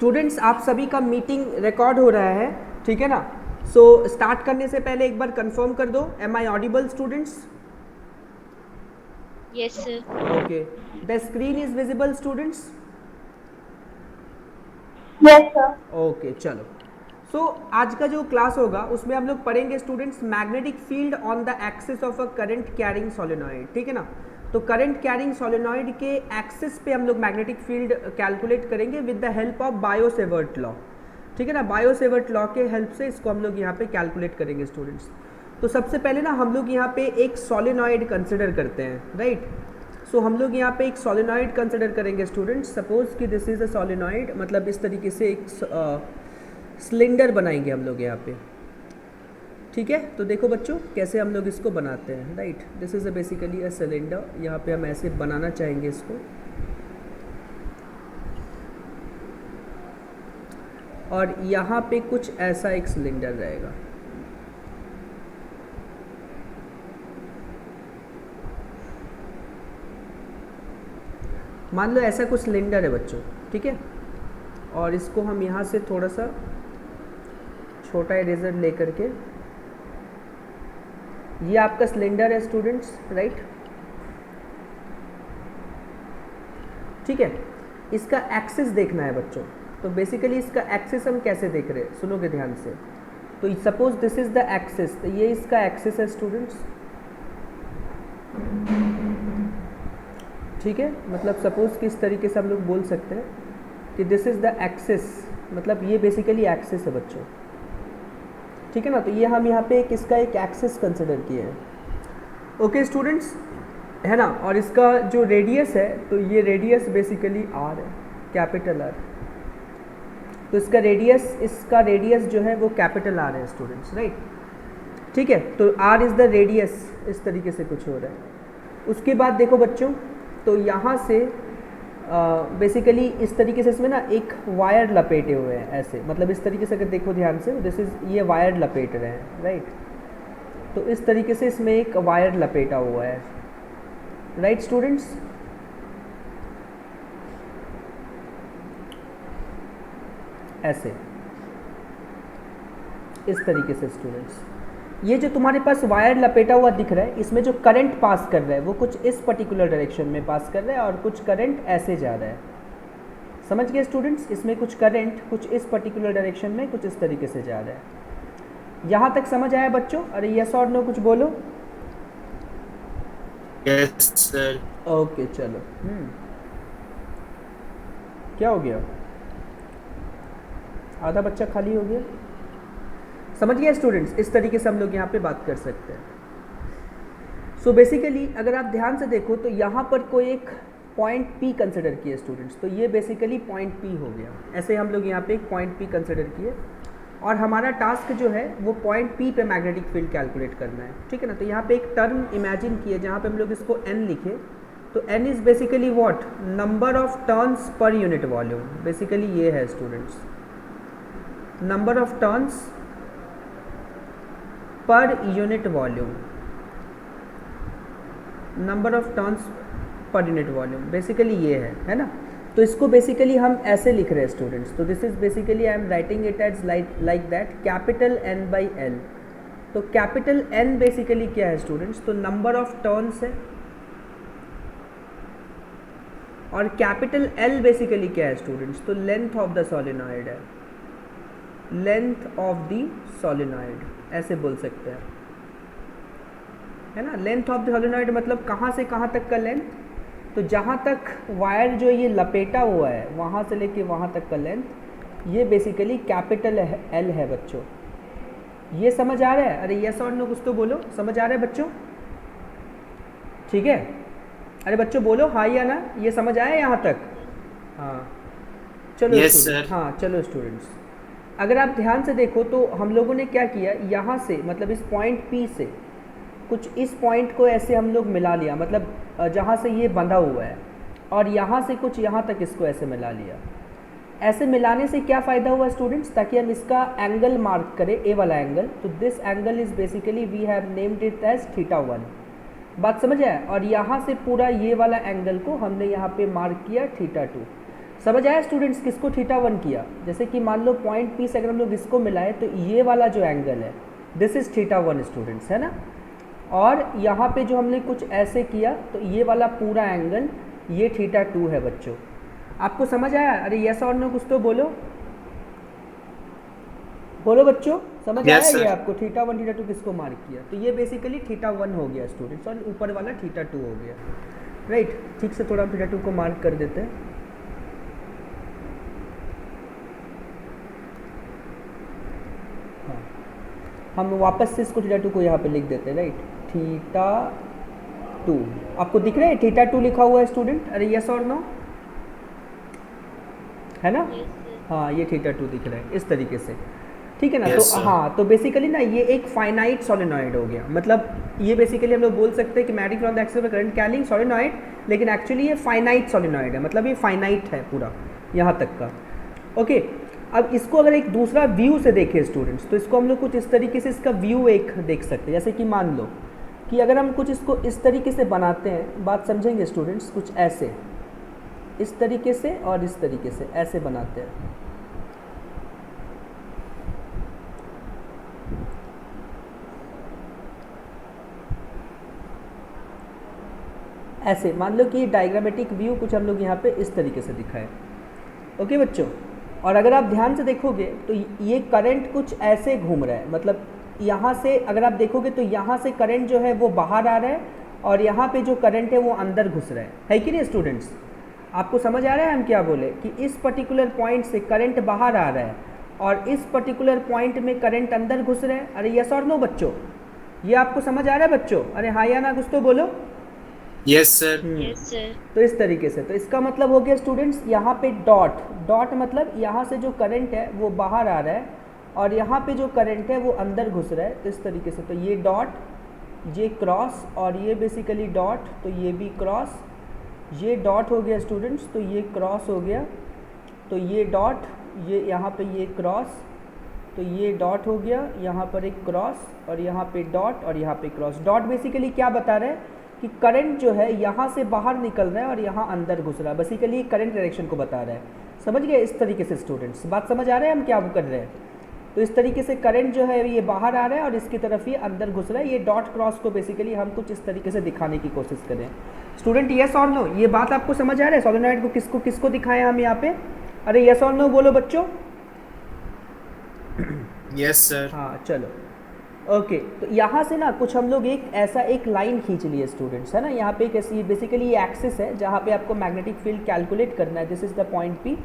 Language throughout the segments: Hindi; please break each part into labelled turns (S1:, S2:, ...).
S1: स्टूडेंट्स आप सभी का मीटिंग रिकॉर्ड हो रहा है, ठीक है ना। सो स्टार्ट करने से पहले एक बार कंफर्म कर दो, am I audible students?
S2: Yes, sir.
S1: Okay, the screen is visible students?
S3: Yes sir.
S1: Okay चलो। सो आज का जो क्लास होगा उसमें हम लोग पढ़ेंगे students magnetic field on the axis of a current carrying solenoid, ठीक है ना। तो करंट कैरिंग सोलेनॉइड के एक्सिस पे हम लोग मैग्नेटिक फील्ड कैलकुलेट करेंगे with the help of Biot-Savart law, ठीक है ना। बायो-सेवर्ट लॉ के हेल्प से इसको हम लोग यहाँ पे कैलकुलेट करेंगे स्टूडेंट्स। तो सबसे पहले ना हम लोग यहाँ पे एक सोलेनॉइड कंसिडर करते हैं, राइट। सो हम लोग यहाँ पे एक सोलेनॉइड कंसिडर करेंगे स्टूडेंट्स। सपोज कि दिस इज़ अ सोलेनॉइड, मतलब इस तरीके से एक सिलेंडर बनाएंगे हम लोग यहाँ पे, ठीक है। तो देखो बच्चों कैसे हम लोग इसको बनाते हैं, right. This is a basically a cylinder, यहाँ पे हम ऐसे बनाना चाहेंगे इसको। और यहाँ पे कुछ ऐसा एक सिलेंडर रहेगा, मान लो ऐसा कुछ सिलेंडर है बच्चों, ठीक है। और इसको हम यहाँ से थोड़ा सा छोटा इरेजर लेकर के, ये आपका सिलेंडर है स्टूडेंट्स, राइट, ठीक है। इसका एक्सिस देखना है बच्चों। तो बेसिकली इसका एक्सिस हम कैसे देख रहे हैं, सुनोगे ध्यान से। तो suppose this is the axis, तो ये इसका एक्सिस है स्टूडेंट्स, ठीक है। मतलब सपोज कि इस तरीके से हम लोग बोल सकते हैं कि दिस इज द एक्सिस, मतलब ये बेसिकली एक्सिस है बच्चों, ठीक है ना। तो ये हम यहाँ पे इसका एक एक्सिस कंसिडर किए हैं, ओके स्टूडेंट्स, है ना। और इसका जो रेडियस है, तो ये रेडियस बेसिकली आर है, कैपिटल आर। तो इसका रेडियस जो है वो कैपिटल आर है स्टूडेंट्स, राइट, ठीक है। तो आर इज़ द रेडियस, इस तरीके से कुछ हो रहा है। उसके बाद देखो बच्चों, तो यहाँ से बेसिकली इस तरीके से इसमें ना एक वायर लपेटे हुए हैं ऐसे, मतलब इस तरीके से अगर देखो ध्यान से, दिस इज, ये वायर लपेट रहे हैं, राइट। तो इस तरीके से इसमें एक वायर लपेटा हुआ है, राइट स्टूडेंट्स। ऐसे इस तरीके से स्टूडेंट्स, ये जो तुम्हारे पास वायर लपेटा हुआ दिख रहा है, इसमें जो करंट पास कर रहा है वो कुछ इस पर्टिकुलर डायरेक्शन में पास कर रहा है और कुछ करंट ऐसे जा रहा है, समझ गए स्टूडेंट्स। इसमें कुछ करंट कुछ इस पर्टिकुलर डायरेक्शन में कुछ इस तरीके से जा रहा है। यहाँ तक समझ आया बच्चों? अरे यस और नो कुछ बोलो।
S4: Yes sir.
S1: ओके चलो। क्या हो गया, आधा बच्चा खाली हो गया, समझ गया स्टूडेंट्स। इस तरीके से हम लोग यहाँ पे बात कर सकते हैं। सो बेसिकली अगर आप ध्यान से देखो तो यहाँ पर कोई एक पॉइंट P कंसिडर किए स्टूडेंट्स, तो ये बेसिकली पॉइंट P हो गया। ऐसे हम लोग यहाँ पे एक पॉइंट P कंसिडर किए और हमारा टास्क जो है वो पॉइंट P पे मैग्नेटिक फील्ड कैलकुलेट करना है, ठीक है ना। तो यहाँ पे एक टर्म इमेजिन किए जहाँ पे हम लोग इसको N लिखे। तो N is basically what, number of turns per unit volume, basically ये है students, number of turns per unit volume, number of turns per unit volume, basically ये है ना। तो इसको बेसिकली हम ऐसे लिख रहे हैं स्टूडेंट्स। तो this is basically I am writing it as like that, capital N by L। तो कैपिटल N बेसिकली क्या है स्टूडेंट्स, तो नंबर ऑफ टर्न्स है, और कैपिटल L बेसिकली क्या है स्टूडेंट्स, तो लेंथ ऑफ द सोलेनॉइड है, लेंथ ऑफ द सोलेनॉइड, ऐसे बोल सकते हैं, है ना। लेंथ ऑफ द सोलेनॉइड मतलब कहाँ से कहाँ तक का लेंथ, तो जहाँ तक वायर जो ये लपेटा हुआ है वहाँ से लेके वहाँ तक का लेंथ, ये बेसिकली कैपिटल L है बच्चों। ये समझ आ रहा है? अरे यस और नो कुछ तो बोलो, समझ आ रहा है बच्चों? ठीक है, अरे बच्चों बोलो हाँ या ना, ये समझ आया यहाँ तक? हाँ चलो
S4: यस
S1: स्टूडेंट,
S4: सर।
S1: हाँ चलो स्टूडेंट्स, अगर आप ध्यान से देखो तो हम लोगों ने क्या किया, यहाँ से मतलब इस पॉइंट P से कुछ इस पॉइंट को ऐसे हम लोग मिला लिया, मतलब जहाँ से ये बंधा हुआ है, और यहाँ से कुछ यहाँ तक इसको ऐसे मिला लिया। ऐसे मिलाने से क्या फ़ायदा हुआ स्टूडेंट्स, ताकि हम इसका एंगल मार्क करें, ए वाला एंगल। तो this angle is basically we have named it as θ1, बात समझ आया। और यहाँ से पूरा ये वाला एंगल को हमने यहाँ पे मार्क किया θ2। समझ आया स्टूडेंट्स किसको थीटा 1 किया? जैसे कि मान लो पॉइंट पी से अगर हम लोग इसको मिलाए तो ये वाला जो एंगल है दिस इज थीटा 1 स्टूडेंट्स, है ना। और यहाँ पे जो हमने कुछ ऐसे किया तो ये वाला पूरा एंगल ये थीटा 2 है बच्चों। आपको समझ आया? अरे यस और नो कुछ तो बोलो, बोलो बच्चों, समझ
S2: Yes,
S1: आया
S2: sir.
S1: ये आपको थीटा 1 थीटा 2 किसको मार्क किया? तो ये बेसिकली थीटा 1 हो गया स्टूडेंट्स और ऊपर वाला थीटा 2 हो गया, राइट। ठीक से थोड़ा हम थीटा 2 को मार्क कर देते हैं। हाँ, हम वापस से इसको थीटा 2 को यहाँ पे लिख देते हैं, राइट। थीटा 2 आपको दिख रहा है, थीटा 2 लिखा हुआ है स्टूडेंट? अरे यस और नो, है ना? हाँ, ये थीटा 2 दिख रहा है इस तरीके से, ठीक है ना।
S2: Yes,
S1: तो
S2: sir.
S1: हाँ, तो बेसिकली ना ये एक फाइनाइट सोलेनॉइड हो गया, मतलब ये बेसिकली हम लोग बोल सकते हैं कि magnetic from the axis of current carrying solenoid, लेकिन एक्चुअली ये फाइनाइट सोलेनॉइड है, मतलब ये फाइनाइट है पूरा यहाँ तक का। ओके, अब इसको अगर एक दूसरा व्यू से देखें स्टूडेंट्स, तो इसको हम लोग कुछ इस तरीके से इसका व्यू एक देख सकते हैं। जैसे कि मान लो कि अगर हम कुछ इसको इस तरीके से बनाते हैं, बात समझेंगे स्टूडेंट्स, कुछ ऐसे इस तरीके से और इस तरीके से ऐसे बनाते हैं, ऐसे मान लो कि डायग्रामेटिक व्यू कुछ हम लोग यहाँ पे इस तरीके से दिखा है। ओके बच्चों, और अगर आप ध्यान से देखोगे तो ये करंट कुछ ऐसे घूम रहा है, मतलब यहाँ से अगर आप देखोगे तो यहाँ से करंट जो है वो बाहर आ रहा है और यहाँ पे जो करंट है वो अंदर घुस रहा है कि नहीं स्टूडेंट्स? आपको समझ आ रहा है हम क्या बोले कि इस पर्टिकुलर पॉइंट से करंट बाहर आ रहा है और इस पर्टिकुलर पॉइंट में करंट अंदर घुस रहा है? अरे यस और नो बच्चों, ये आपको समझ आ रहा है बच्चों? अरे हाँ या ना कुछ तो बोलो।
S2: Yes, sir.
S3: Yes, sir.
S1: तो इस तरीके से, तो इसका मतलब हो गया स्टूडेंट्स यहाँ पे डॉट डॉट मतलब यहाँ से जो करंट है वो बाहर आ रहा है और यहाँ पे जो करंट है वो अंदर घुस रहा है, तो इस तरीके से। तो ये डॉट, ये क्रॉस और ये बेसिकली डॉट, तो ये भी क्रॉस, ये डॉट हो गया स्टूडेंट्स, तो ये क्रॉस हो गया, तो ये डॉट, ये यहाँ पे ये क्रॉस, तो ये डॉट हो गया, यहाँ पर एक क्रॉस और यहाँ पे डॉट और यहाँ पे क्रॉस। डॉट बेसिकली क्या बता रहा है कि करंट जो है यहाँ से बाहर निकल रहा है और यहाँ अंदर घुस रहा है, बेसिकली करंट डायरेक्शन को बता रहा है। समझ गए इस तरीके से स्टूडेंट्स? बात समझ आ रहा है हम क्या कर रहे हैं? तो इस तरीके से करंट जो है ये बाहर आ रहा है और इसकी तरफ ये अंदर घुस रहा है। ये डॉट क्रॉस को बेसिकली हम कुछ इस तरीके से दिखाने की कोशिश करें। स्टूडेंट यस और नो, ये बात आपको समझ आ रहा है? सोलेनॉइड को किसको किसको दिखाएं हम यहाँ पे? अरे यस और नो बोलो बच्चों।
S2: Yes, sir.
S1: हाँ चलो, ओके। तो यहाँ से ना कुछ हम लोग एक ऐसा एक लाइन खींच लिए स्टूडेंट्स, है ना। यहाँ पे एक ऐसी बेसिकली ये एक्सिस है जहाँ पे आपको मैग्नेटिक फील्ड कैलकुलेट करना है। This is the point P,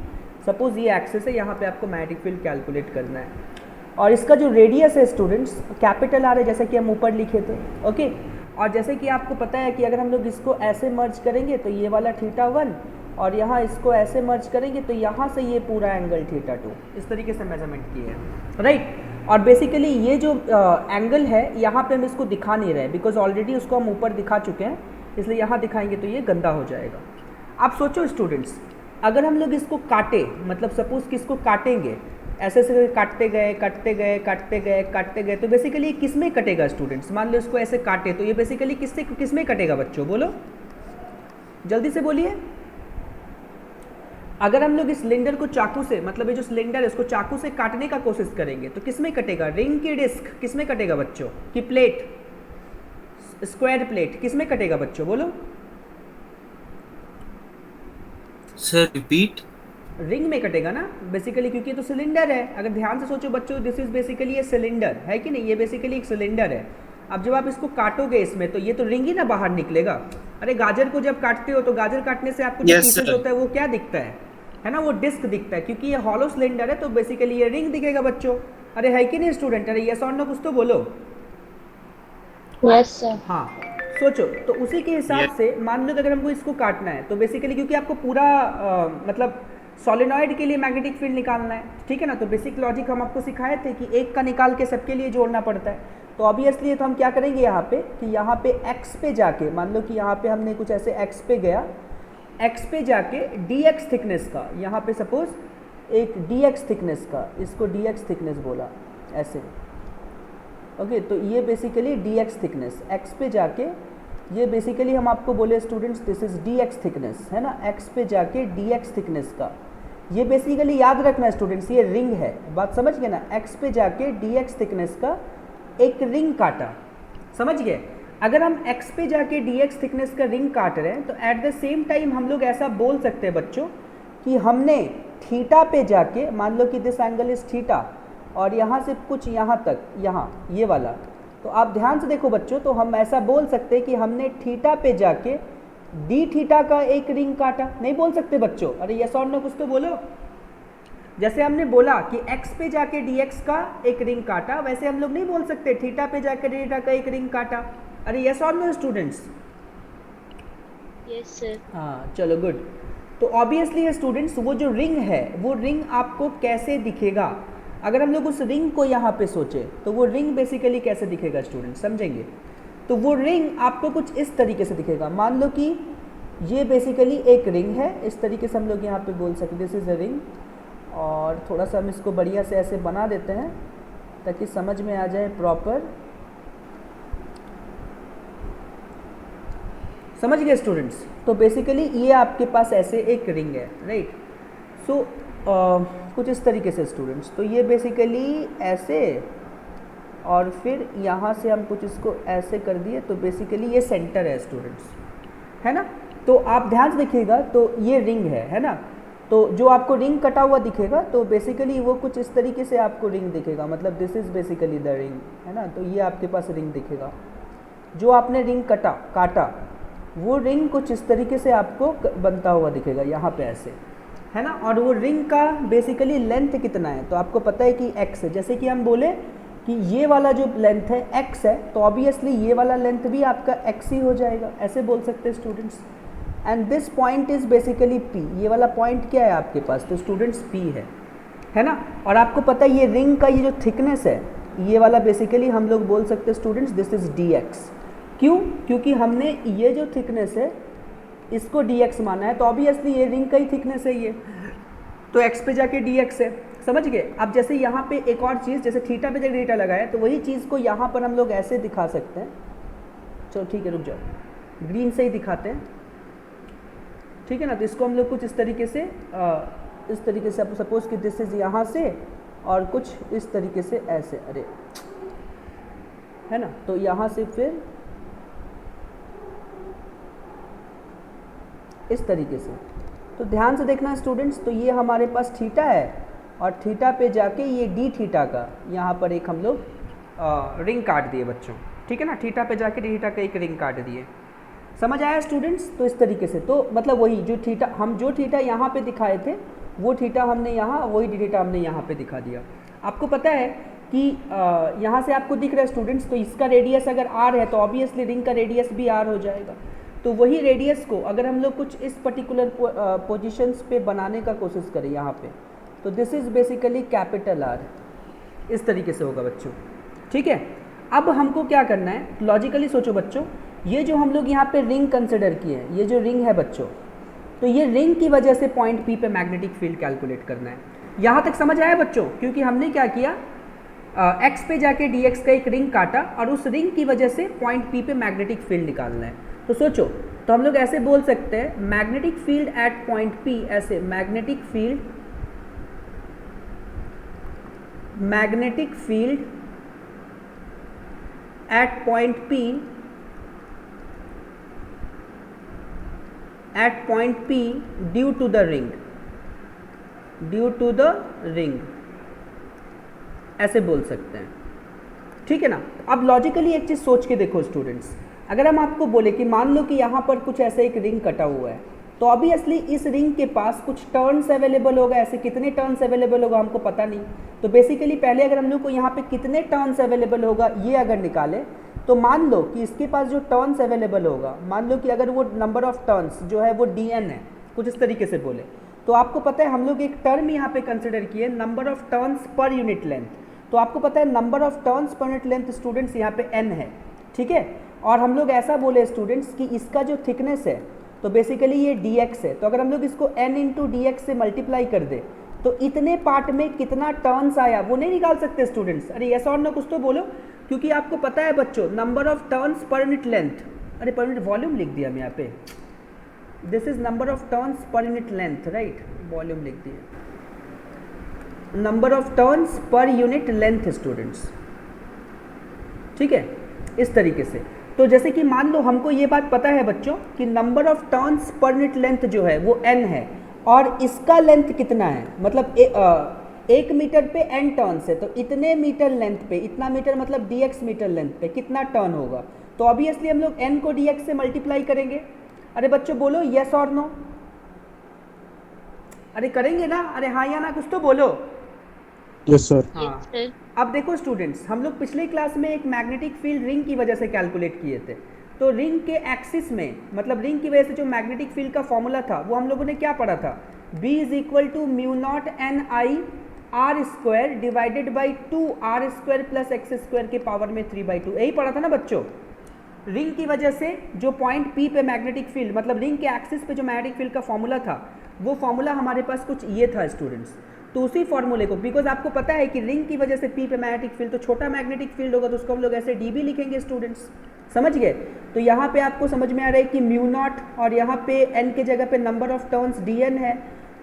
S1: suppose ये एक्सिस है, यहाँ पे आपको मैग्नेटिक फील्ड कैलकुलेट करना है और इसका जो रेडियस है स्टूडेंट्स कैपिटल आर है, जैसे कि हम ऊपर लिखे थे। ओके, और जैसे कि आपको पता है कि अगर हम लोग इसको ऐसे मर्ज करेंगे तो ये वाला थीटा 1 और यहाँ इसको ऐसे मर्ज करेंगे तो यहाँ से ये पूरा एंगल थीटा 2, इस तरीके से मेजरमेंट किए हैं, राइट। और बेसिकली ये जो एंगल है यहाँ पे हम इसको दिखा नहीं रहे बिकॉज ऑलरेडी उसको हम ऊपर दिखा चुके हैं, इसलिए यहाँ दिखाएंगे तो ये गंदा हो जाएगा। आप सोचो स्टूडेंट्स, अगर हम लोग इसको काटे, मतलब सपोज कि इसको काटेंगे, ऐसे ऐसे काटते गए काटते गए काटते गए काटते गए, तो बेसिकली किस में कटेगा स्टूडेंट्स? मान लो इसको ऐसे काटे तो ये बेसिकली किस में कटेगा बच्चों? बोलो जल्दी से बोलिए। अगर हम लोग इस सिलेंडर को चाकू से, मतलब ये जो सिलेंडर है उसको चाकू से काटने का कोशिश करेंगे तो किस में कटेगा? रिंग की डिस्क किस में कटेगा बच्चों? की प्लेट, स्क्वायर प्लेट किस में कटेगा बच्चों? बोलो
S2: Sir, repeat.
S1: रिंग में कटेगा ना बेसिकली, क्योंकि ये तो सिलेंडर है। अगर ध्यान से सोचो बच्चों, दिस इज बेसिकली ये सिलेंडर है कि नहीं? ये बेसिकली एक सिलेंडर है। अब जब आप इसको काटोगे इसमें तो ये तो रिंग ही ना बाहर निकलेगा। अरे गाजर को जब काटते हो तो गाजर काटने से आपको जो
S2: Yes,
S1: पीसेस
S2: sir.
S1: होता है वो क्या दिखता है ना? वो डिस्क दिखता है, क्योंकि ये हॉलो सिलेंडर है तो बेसिकली ये रिंग दिखेगा बच्चों। अरे है कि नहीं स्टूडेंट? अरे यस और नो कुछ तो बोलो।
S3: Yes, sir.
S1: हाँ, सोचो तो उसी के हिसाब
S2: Yes.
S1: से मान लो कि अगर हमको इसको काटना है तो बेसिकली क्योंकि आपको पूरा मतलब सोलेनॉइड के लिए मैग्नेटिक फील्ड निकालना है, ठीक है ना। तो बेसिक लॉजिक हम आपको सिखाए थे कि एक का निकाल के सबके लिए जोड़ना पड़ता है। तो ऑब्वियसली तो हम क्या करेंगे यहाँ पे कि यहाँ पे x पे जाके, मान लो कि यहाँ पे हमने कुछ ऐसे x पे गया, x पे जाके dx थिकनेस का, यहाँ पे सपोज एक dx थिकनेस का, इसको dx थिकनेस बोला ऐसे। ओके, तो ये बेसिकली dx थिकनेस x पे जाके, ये बेसिकली हम आपको बोले students this is dx thickness, है ना। x पे जाके dx थिकनेस का ये बेसिकली याद रखना स्टूडेंट्स, ये रिंग है, बात समझ गए ना। x पे जाके dx थिकनेस का एक रिंग काटा, समझ गए। अगर हम x पे जाके dx थिकनेस का रिंग काट रहे हैं तो एट द सेम टाइम हम लोग ऐसा बोल सकते हैं बच्चों कि हमने थीटा पे जाके, मान लो कि दिस एंगल इज थीटा, और यहाँ से कुछ यहाँ तक, यहाँ ये वाला, तो आप ध्यान से देखो बच्चों, तो हम ऐसा बोल सकते हैं कि हमने थीटा पे जाके डी थीटा का एक रिंग काटा। नहीं बोल सकते बच्चों? अरे यस और नो कुछ तो बोलो। जैसे हमने बोला कि x पे जाके dx का एक रिंग काटा, वैसे हम लोग नहीं बोल सकते थीटा पे जाके थीटा का एक रिंग काटा। अरे यस और नो स्टूडेंट्स?
S3: Yes sir.
S1: हाँ चलो गुड। तो ऑब्वियसली है स्टूडेंट्स, वो जो रिंग है वो रिंग आपको कैसे दिखेगा? अगर हम लोग उस रिंग को यहाँ पे सोचें तो वो रिंग बेसिकली कैसे दिखेगा स्टूडेंट, समझेंगे? तो वो रिंग आपको कुछ इस तरीके से दिखेगा। मान लो कि ये बेसिकली एक रिंग है, इस तरीके से हम लोग यहाँ पे बोल सकते दिस इज़ अ रिंग, और थोड़ा सा हम इसको बढ़िया से ऐसे बना देते हैं ताकि समझ में आ जाए प्रॉपर। समझ गए स्टूडेंट्स? तो बेसिकली ये आपके पास ऐसे एक रिंग है, राइट। सो कुछ इस तरीके से स्टूडेंट्स, तो ये बेसिकली ऐसे, और फिर यहाँ से हम कुछ इसको ऐसे कर दिए, तो बेसिकली ये सेंटर है स्टूडेंट्स, है ना। तो आप ध्यान से देखिएगा, तो ये रिंग है ना। तो जो आपको रिंग कटा हुआ दिखेगा तो बेसिकली वो कुछ इस तरीके से आपको रिंग दिखेगा, मतलब this is basically the ring, है ना। तो ये आपके पास रिंग दिखेगा। जो आपने रिंग काटा वो रिंग कुछ इस तरीके से आपको बनता हुआ दिखेगा यहाँ पे ऐसे, है ना। और वो रिंग का बेसिकली लेंथ कितना है, तो आपको पता है कि x है। जैसे कि हम बोले कि ये वाला जो लेंथ है x है, तो ऑब्वियसली ये वाला लेंथ भी आपका x ही हो जाएगा, ऐसे बोल सकते हैं students. And this point is basically p, ये वाला पॉइंट क्या है आपके पास, तो स्टूडेंट्स p है ना। और आपको पता है ये रिंग का ये जो थिकनेस है, ये वाला बेसिकली हम लोग बोल सकते हैं स्टूडेंट्स दिस इज़ dx। क्यों? क्योंकि हमने ये जो थिकनेस है इसको dx माना है, तो ऑब्वियसली ये रिंग का ही थिकनेस है ये, तो x पे जाके dx है, समझ गए। अब जैसे यहाँ पे एक और चीज़, जैसे थीटा पे जाके थीटा लगाया, तो वही चीज़ को यहाँ पर हम लोग ऐसे दिखा सकते हैं। चलो ठीक है, रुक जाओ, ग्रीन से ही दिखाते हैं, ठीक है ना। तो इसको हम लोग कुछ इस तरीके से सपोज कि दिस इज यहाँ से, और कुछ इस तरीके से ऐसे, अरे है ना। तो यहाँ से फिर इस तरीके से, तो ध्यान से देखना स्टूडेंट्स। तो ये हमारे पास थीटा है, और थीटा पे जाके ये डी थीटा का यहाँ पर एक हम लोग रिंग काट दिए बच्चों, ठीक है ना। थीटा पे जाके डी थीटा का एक रिंग काट दिए, समझ आया स्टूडेंट्स? तो इस तरीके से, तो मतलब वही जो थीटा, हम जो थीटा यहाँ पे दिखाए थे वो थीटा हमने यहाँ, वही डी थीटा हमने यहाँ पे दिखा दिया। आपको पता है कि यहाँ से आपको दिख रहा है स्टूडेंट्स, तो इसका रेडियस अगर r है तो ऑब्वियसली रिंग का रेडियस भी r हो जाएगा। तो वही रेडियस को अगर हम लोग कुछ इस पर्टिकुलर पोजीशंस पे बनाने का कोशिश करें यहाँ पे, तो this is basically capital R, इस तरीके से होगा बच्चों, ठीक है। अब हमको क्या करना है, लॉजिकली सोचो बच्चों, ये जो हम लोग यहाँ पे रिंग कंसिडर किए हैं, ये जो रिंग है बच्चों, तो ये रिंग की वजह से पॉइंट P पे मैग्नेटिक फील्ड कैलकुलेट करना है। यहाँ तक समझ आया बच्चों? क्योंकि हमने क्या किया, x पे जाके dx का एक रिंग काटा, और उस रिंग की वजह से पॉइंट P पे मैग्नेटिक फील्ड निकालना है। तो सोचो, तो हम लोग ऐसे बोल सकते हैं magnetic field at point P, ऐसे magnetic field at point P due to the ring, ऐसे बोल सकते हैं, ठीक है ना। अब लॉजिकली एक चीज़ सोच के देखो स्टूडेंट्स, अगर हम आपको बोले कि मान लो कि यहाँ पर कुछ ऐसे एक रिंग कटा हुआ है, तो ऑब्वियसली इस रिंग के पास कुछ टर्न्स अवेलेबल होगा, ऐसे कितने टर्न्स अवेलेबल होगा हमको पता नहीं। तो बेसिकली पहले अगर हम लोग को यहाँ पे कितने टर्न्स अवेलेबल होगा ये अगर निकाले, तो मान लो कि इसके पास जो टर्न्स अवेलेबल होगा, मान लो कि अगर वो नंबर ऑफ टर्न्स जो है वो dn है, कुछ इस तरीके से बोले, तो आपको पता है हम लोग एक टर्म यहाँ पे कंसिडर किए, number of turns per unit length. तो आपको पता है number of turns per unit length students यहाँ पे n है, ठीक है। और हम लोग ऐसा बोले स्टूडेंट्स कि इसका जो थिकनेस है तो बेसिकली ये dx है, तो अगर हम लोग इसको n इंटू dx से मल्टीप्लाई कर दे तो इतने पार्ट में कितना टर्न्स आया वो नहीं निकाल सकते स्टूडेंट्स। अरे यस और नो कुछ तो बोलो, क्योंकि आपको पता है बच्चों number of turns per unit length, अरे पर यूनिट वॉल्यूम लिख दिया मैं यहाँ पे, this is number of turns per unit length, right, volume लिख दिए, number of turns per unit length students, ठीक है, इस तरीके से। तो जैसे कि मान लो हमको ये बात पता है बच्चों कि number of turns per unit length जो है वो n है, और इसका लेंथ कितना है, मतलब 1 मीटर पे n टर्न्स है, तो इतने मीटर लेंथ पे, इतना मीटर मतलब dx मीटर लेंथ पे कितना टर्न होगा, तो ऑब्वियसली हम लोग n को dx से मल्टीप्लाई करेंगे। अरे बच्चों बोलो यस और नो, अरे करेंगे ना, अरे हाँ या ना कुछ तो बोलो।
S3: Yes sir.
S1: हाँ, अब देखो स्टूडेंट्स, हम लोग पिछले क्लास में एक मैग्नेटिक फील्ड रिंग की वजह से कैलकुलेट किए थे, तो रिंग के एक्सिस में, मतलब रिंग की वजह से जो मैग्नेटिक फील्ड का फॉर्मूला था वो हम लोगों ने क्या पढ़ा था, B is equal to mu naught N I R square divided by 2r square plus X square के पावर में 3/2, यही पढ़ा था ना बच्चों। रिंग की वजह से जो पॉइंट P पे मैग्नेटिक फील्ड, मतलब रिंग के एक्सिस पे जो मैग्नेटिक फील्ड का फॉर्मूला था, वो फॉर्मूला हमारे पास कुछ ये था स्टूडेंट्स। तो उसी फॉर्मूले को, बिकॉज आपको पता है कि रिंग की वजह से P पे मैग्नेटिक फील्ड, तो छोटा मैग्नेटिक फील्ड होगा तो उसको हम लोग ऐसे dB लिखेंगे स्टूडेंट्स, समझ गए। तो यहाँ पे आपको समझ में आ रहा है कि म्यू नॉट, और यहाँ पे n के जगह पे नंबर ऑफ टर्न्स dn है,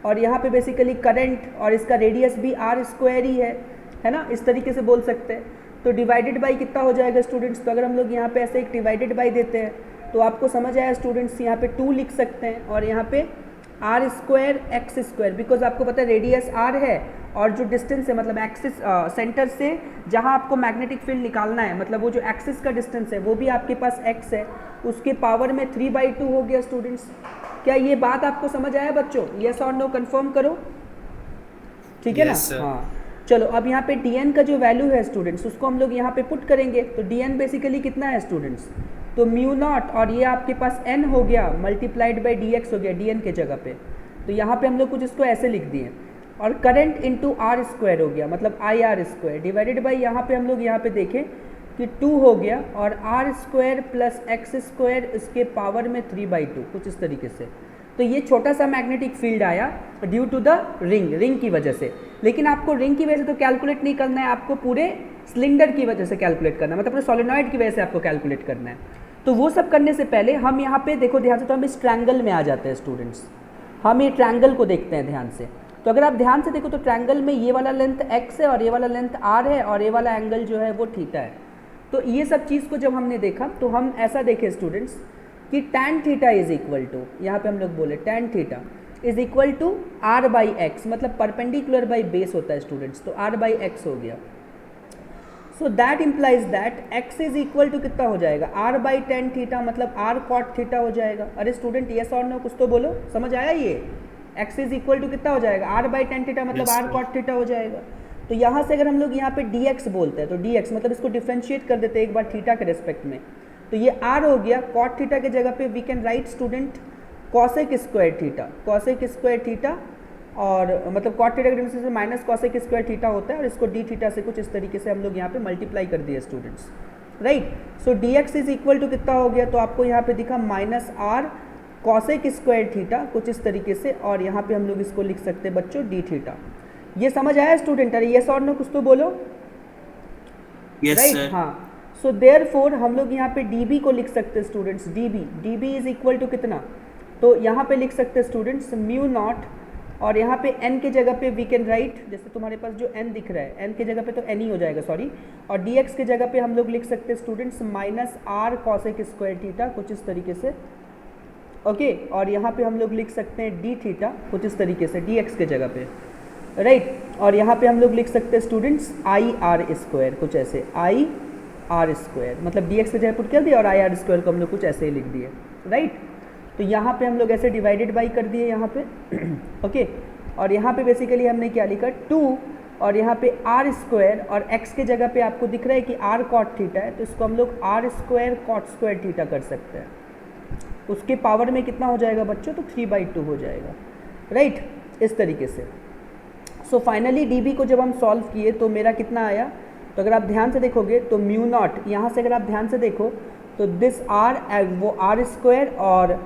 S1: और यहाँ पे बेसिकली करंट, और इसका रेडियस भी r स्क्वायर ही है ना, इस तरीके से बोल सकते हैं। तो डिवाइडेड बाई कितना हो जाएगा स्टूडेंट्स, तो अगर हम लोग यहाँ पे ऐसे एक डिवाइडेड बाई देते हैं तो आपको समझ आया स्टूडेंट्स, यहाँ पे 2 लिख सकते हैं, और यहाँ पे r square x square, because आपको पता है रेडियस r है, और जो डिस्टेंस है मतलब एक्सिस सेंटर से जहाँ आपको मैग्नेटिक फील्ड निकालना है, मतलब वो जो एक्सिस का डिस्टेंस है वो भी आपके पास x है, उसके पावर में 3/2 हो गया स्टूडेंट्स। क्या ये बात आपको समझ आया बच्चों, यस और नो कंफर्म करो, ठीक है
S2: Yes,
S1: ना।
S2: sir.
S1: हाँ चलो, अब यहाँ पे dn का जो वैल्यू है स्टूडेंट्स उसको हम लोग यहाँ पे पुट करेंगे, तो dn बेसिकली कितना है स्टूडेंट्स, तो म्यू नॉट, और ये आपके पास n हो गया मल्टीप्लाइड बाई dx हो गया dn के जगह पे, तो यहाँ पे हम लोग कुछ इसको ऐसे लिख दिए, और करंट इंटू आर स्क्वायर हो गया, मतलब आई आर स्क्वायर डिवाइडेड बाई, यहाँ पे हम लोग यहाँ पे देखें कि 2 हो गया, और R square plus X square इसके पावर में 3/2, कुछ इस तरीके से। तो ये छोटा सा मैग्नेटिक फील्ड आया ड्यू टू द रिंग की वजह से। लेकिन आपको रिंग की वजह से तो कैलकुलेट नहीं करना है, आपको पूरे सिलेंडर की वजह से कैलकुलेट करना है, मतलब पूरे सोलेनॉइड की वजह से आपको कैलकुलेट करना है। तो वो सब करने से पहले हम यहाँ पे देखो ध्यान से, तो हम इस ट्रायंगल में आ जाते हैं स्टूडेंट्स, हम ये ट्रायंगल को देखते हैं ध्यान से। तो अगर आप ध्यान से देखो तो ट्रायंगल में ये वाला लेंथ x है, और ये वाला लेंथ r है, और ये वाला एंगल जो है वो थीटा है। तो ये सब चीज़ को जब हमने देखा तो हम ऐसा देखे स्टूडेंट्स कि tan theta is equal to, यहाँ पे हम लोग बोले tan theta is equal to r by X, मतलब परपेंडिकुलर बाई बेस होता है स्टूडेंट्स, तो r बाई एक्स हो गया। So that implies that x is equal to कितना हो जाएगा, r बाई tan थीटा, मतलब r cot थीटा हो जाएगा। अरे स्टूडेंट यस और नो कुछ तो बोलो, समझ आया ये, x इज इक्वल टू कितना हो जाएगा, r बाई tan थीटा, मतलब
S2: Yes,
S1: r
S2: sir.
S1: cot theta हो जाएगा। तो यहाँ से अगर हम लोग यहाँ पे dx बोलते हैं तो dx मतलब इसको डिफ्रेंशिएट कर देते हैं एक बार थीटा के रेस्पेक्ट में, तो ये r हो गया, cot थीटा के जगह पे we can write student cosec square theta, cosec square theta, और मतलब cot थीटा के डिफरेंस से माइनस cosec स्क्वायर थीटा होता है, और इसको d थीटा से कुछ इस तरीके से हम लोग यहाँ पे मल्टीप्लाई कर दिए students, right. So dx is equal to कितना हो गया, तो आपको यहाँ पे दिखा minus r cosec square theta, कुछ इस तरीके से, और यहाँ पे हम लोग इसको लिख सकते हैं बच्चों d थीटा। ये समझ आया स्टूडेंट, अरे यस और नो कुछ तो बोलो,
S2: Yes,
S1: राइट।
S2: sir.
S1: हाँ, सो देयरफॉर हम लोग यहाँ पे dB को लिख सकते हैं students, dB is equal to कितना, तो यहाँ पे लिख सकते हैं स्टूडेंट्स म्यू नॉट, और यहाँ पे n के जगह पे वी कैन राइट, जैसे तुम्हारे पास जो n दिख रहा है n के जगह पे तो n ही हो जाएगा, सॉरी, और dx के जगह पे हम लोग लिख सकते हैं students minus r cosec square theta, कुछ इस तरीके से, ओके। और यहाँ पे हम लोग लिख सकते हैं d थीटा, कुछ इस तरीके से dx के जगह पे, राइट। और यहाँ पे हम लोग लिख सकते हैं स्टूडेंट्स आई आर स्क्वायर, कुछ ऐसे आई आर स्क्वायर, मतलब dx के जगह पुट कर दिया, और आई आर स्क्वायर को हम लोग कुछ ऐसे ही लिख दिए, राइट। तो यहाँ पे हम लोग ऐसे डिवाइडेड बाई कर दिए यहाँ पे, ओके। और यहाँ पे बेसिकली हमने क्या लिखा 2, और यहाँ पे आर स्क्वायर, और x के जगह पे आपको दिख रहा है कि r cot थीटा है, तो इसको हम लोग r square cot square theta कर सकते हैं, उसके पावर में कितना हो जाएगा बच्चों, तो 3/2 हो जाएगा, राइट, इस तरीके से। सो फाइनली dB को जब हम सॉल्व किए तो मेरा कितना आया, तो अगर आप ध्यान से देखोगे तो म्यू नॉट, यहाँ से अगर आप ध्यान से देखो तो दिस r वो r स्क्वायर, और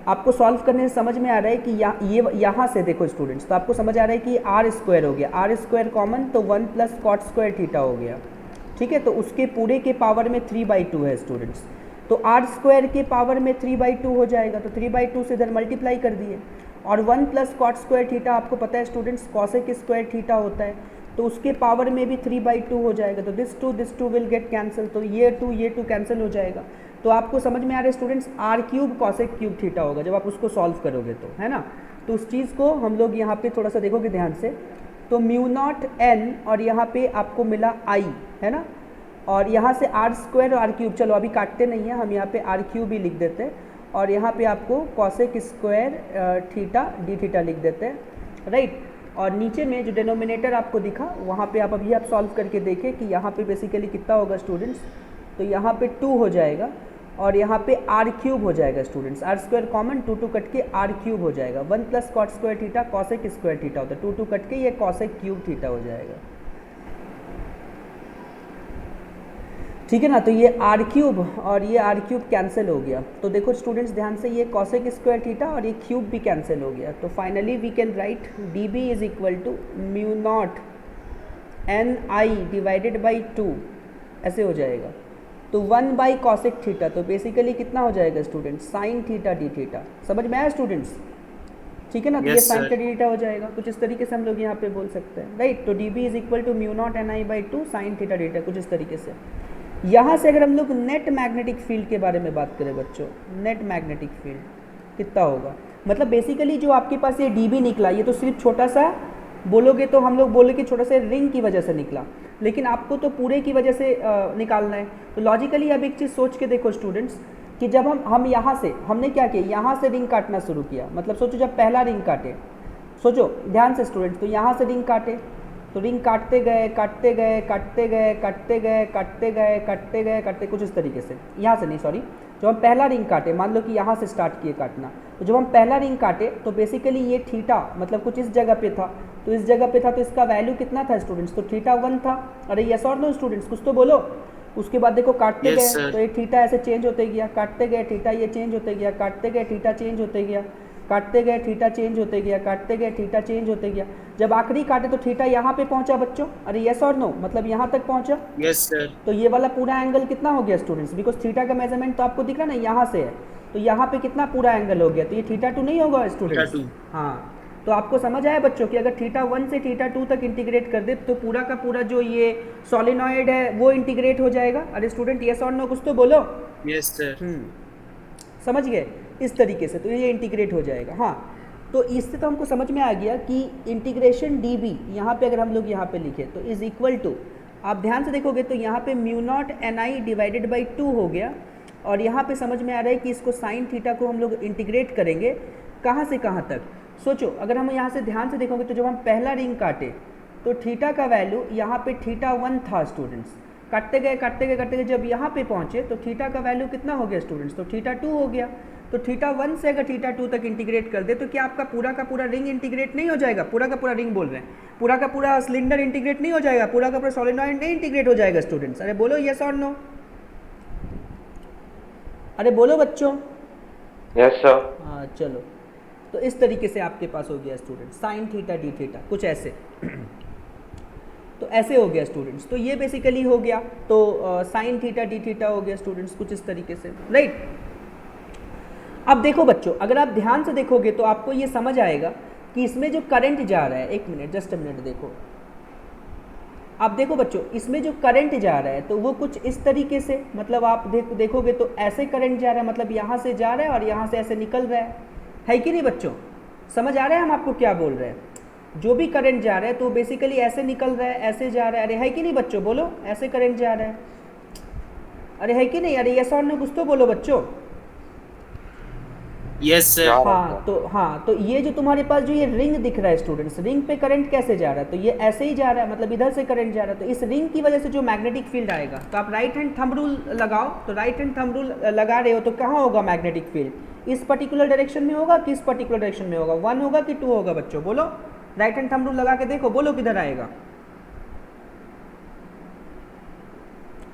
S1: आपको सॉल्व करने से समझ में आ रहा है कि यहाँ से देखो स्टूडेंट्स, तो आपको समझ आ रहा है कि r स्क्वायर हो गया, r स्क्वायर कॉमन, तो 1 प्लस cot स्क्वायर थीटा हो गया, ठीक है। तो उसके पूरे के पावर में 3/2 है स्टूडेंट्स। तो आर स्क्वायर के पावर में 3/2 हो जाएगा, तो 3/2 से इधर मल्टीप्लाई कर दिए, और 1 प्लस कॉट स्क्वायर थीटा आपको पता है स्टूडेंट्स कॉसेक स्क्वायर थीटा होता है, तो उसके पावर में भी 3/2 हो जाएगा, तो this two will get cancel, तो ये टू कैंसिल हो जाएगा। तो आपको समझ में आ रहा है students, R cube cosec cube theta होगा जब आप उसको सॉल्व करोगे तो, है ना। तो उस चीज़ को हम लोग यहाँ पे थोड़ा सा देखोगे ध्यान से, तो म्यू नॉट एन और यहाँ पे आपको मिला आई, है ना, और यहाँ से आर स्क्वायर और आर क्यूब, चलो अभी काटते नहीं है हम, यहाँ पे आर क्यूब ही लिख देते हैं, और यहाँ पे आपको cosec square theta D theta लिख देते हैं, राइट। और नीचे में जो डिनोमिनेटर आपको दिखा वहाँ पे आप अभी आप सॉल्व करके देखें कि यहाँ पे बेसिकली कितना होगा स्टूडेंट्स, तो यहाँ पे 2 हो जाएगा, और यहाँ पे आर क्यूब हो जाएगा students, R square common, 2 cut के आर क्यूब हो जाएगा, 1 plus cot square theta cosec square theta होता है, 2 कट के ये कॉसेक क्यूब थीटा हो जाएगा, ठीक है ना। तो ये आर क्यूब और ये आर क्यूब कैंसिल हो गया, तो देखो स्टूडेंट्स ध्यान से, ये कॉसेक स्क्वायर थीटा और ये क्यूब भी कैंसिल हो गया, तो finally we can write D B is equal to mu naught N I divided by 2, ऐसे हो जाएगा, तो 1 बाई कॉसेक थीटा, तो बेसिकली कितना हो जाएगा students, sine theta D theta, समझ में आया स्टूडेंट्स, ठीक है ना। तो ये साइन थीटा डी थीटा हो जाएगा, कुछ इस तरीके से हम लोग यहाँ पे बोल सकते हैं, राइट। तो D B is equal to mu naught N I by 2 sine theta D theta, कुछ इस तरीके से। यहाँ से अगर हम लोग नेट मैग्नेटिक फील्ड के बारे में बात करें बच्चों, नेट मैग्नेटिक फील्ड कितना होगा, मतलब बेसिकली जो आपके पास ये डी बी निकला, ये तो सिर्फ छोटा सा बोलोगे तो हम लोग बोले कि छोटा सा रिंग की वजह से निकला, लेकिन आपको तो पूरे की वजह से निकालना है। तो लॉजिकली अब एक चीज़ सोच के देखो स्टूडेंट्स, कि जब हम यहाँ से हमने क्या किया, यहाँ से रिंग काटना शुरू किया, मतलब सोचो जब पहला रिंग काटे, सोचो ध्यान से स्टूडेंट्स, तो यहाँ से रिंग काटे, तो रिंग काटते गए काटते गए काटते गए काटते गए काटते गए काटते गए काटते, कुछ इस तरीके से, यहाँ से नहीं सॉरी, जब हम पहला रिंग काटे, मान लो कि यहाँ से स्टार्ट किए काटना, तो जब हम पहला रिंग काटे तो बेसिकली ये थीटा मतलब कुछ इस जगह पे था, तो इस जगह पे था, तो इसका वैल्यू कितना था स्टूडेंट्स, तो थीटा 1 था। अरे यस और नो स्टूडेंट्स, कुछ तो बोलो। उसके बाद देखो काटते गए तो ये थीटा ऐसे चेंज होते गया, काटते गए थीटा ये चेंज होते गया, काटते गए थीटा चेंज होते गया, काटते गए थीटा चेंज होते गया, काटते गए थीटा चेंज होते गया, जब आखिरी काटे तो थीटा यहाँ पे पहुंचा बच्चों। अरे यस और नो, मतलब यहाँ तक पहुंचा।
S2: Yes sir.
S1: तो ये वाला पूरा एंगल कितना हो गया स्टूडेंट्स, बिकॉज थीटा का मेजरमेंट तो आपको दिख रहा है ना, यहाँ से है, तो यहाँ पे कितना पूरा एंगल हो गया, तो ये थीटा 2 नहीं होगा स्टूडेंट्स। हाँ, तो आपको समझ आया बच्चों कि अगर थीटा 1 से थीटा 2 तक इंटीग्रेट कर दे तो पूरा का पूरा जो ये सॉलिनॉइड है वो इंटीग्रेट हो जाएगा। अरे स्टूडेंट यस और नो कुछ तो बोलो।
S2: Yes sir.
S1: समझ गए इस तरीके से, तो ये इंटीग्रेट हो जाएगा। हाँ, तो इससे तो हमको समझ में आ गया कि इंटीग्रेशन डी बी यहाँ पे अगर हम लोग यहाँ पे लिखे तो इज इक्वल टू, आप ध्यान से देखोगे तो यहाँ पे mu naught N I divided by 2 हो गया, और यहाँ पे समझ में आ रहा है कि इसको साइन थीटा को हम लोग इंटीग्रेट करेंगे कहाँ से कहाँ तक। सोचो अगर हम यहाँ से ध्यान से देखोगे तो जब हम पहला रिंग काटे तो थीटा का वैल्यू यहाँ पे थीटा 1 था स्टूडेंट्स, काटते गए काटते गए काटते गए जब यहाँ पे पहुँचे तो थीटा का वैल्यू कितना हो गया स्टूडेंट्स, तो थीटा 2 हो गया। तो थीटा 1 से अगर थीटा 2 तक इंटीग्रेट कर दे तो क्या आपका पूरा का पूरा रिंग इंटीग्रेट नहीं हो जाएगा, पूरा का पूरा रिंग बोल रहे हैं, पूरा का पूरा सिलेंडर इंटीग्रेट नहीं हो जाएगा, पूरा का पूरा सॉलिनॉइड नहीं इंटीग्रेट हो जाएगा स्टूडेंट्स। अरे बोलो यस और नो, अरे बोलो बच्चों।
S4: Yes sir.
S1: हाँ चलो, तो इस तरीके से आपके पास हो गया student sine theta D theta, कुछ ऐसे तो ऐसे हो गया स्टूडेंट्स। तो ये बेसिकली हो गया, तो साइन थीटा डी थीटा हो गया स्टूडेंट्स, कुछ इस तरीके से, राइट। अब देखो बच्चों, अगर आप ध्यान से देखोगे तो आपको ये समझ आएगा कि इसमें जो करंट जा रहा है, एक मिनट जस्ट अ मिनट देखो, आप देखो बच्चों इसमें जो करंट जा रहा है तो वो कुछ इस तरीके से, मतलब आप देखोगे तो ऐसे करंट जा रहा है, मतलब यहाँ से जा रहा है और यहाँ से ऐसे निकल रहा है कि नहीं बच्चों, समझ आ रहा है हम आपको क्या बोल रहे हैं। जो भी करंट जा रहा है तो बेसिकली ऐसे निकल रहा है, ऐसे जा रहा है, अरे है कि नहीं बच्चों, बोलो ऐसे करंट जा रहा है, अरे है कि नहीं, अरे यस और नो कुछ तो बोलो बच्चों।
S2: Yes sir.
S1: हाँ, तो ये जो तुम्हारे पास जो ये रिंग दिख रहा है स्टूडेंट्स, रिंग पे करंट कैसे जा रहा है, तो ये ऐसे ही जा रहा है, मतलब इधर से करंट जा रहा है, तो इस रिंग की वजह से जो मैग्नेटिक फील्ड आएगा, तो आप राइट हैंड थंब रूल लगाओ, तो राइट हैंड थंब रूल लगा रहे हो तो कहाँ होगा मैग्नेटिक फील्ड, इस पर्टिकुलर डायरेक्शन में होगा, किस पर्टिकुलर डायरेक्शन में होगा, 1 होगा कि 2 होगा बच्चों, बोलो राइट हैंड थंब रूल लगा के देखो, बोलो किधर आएगा,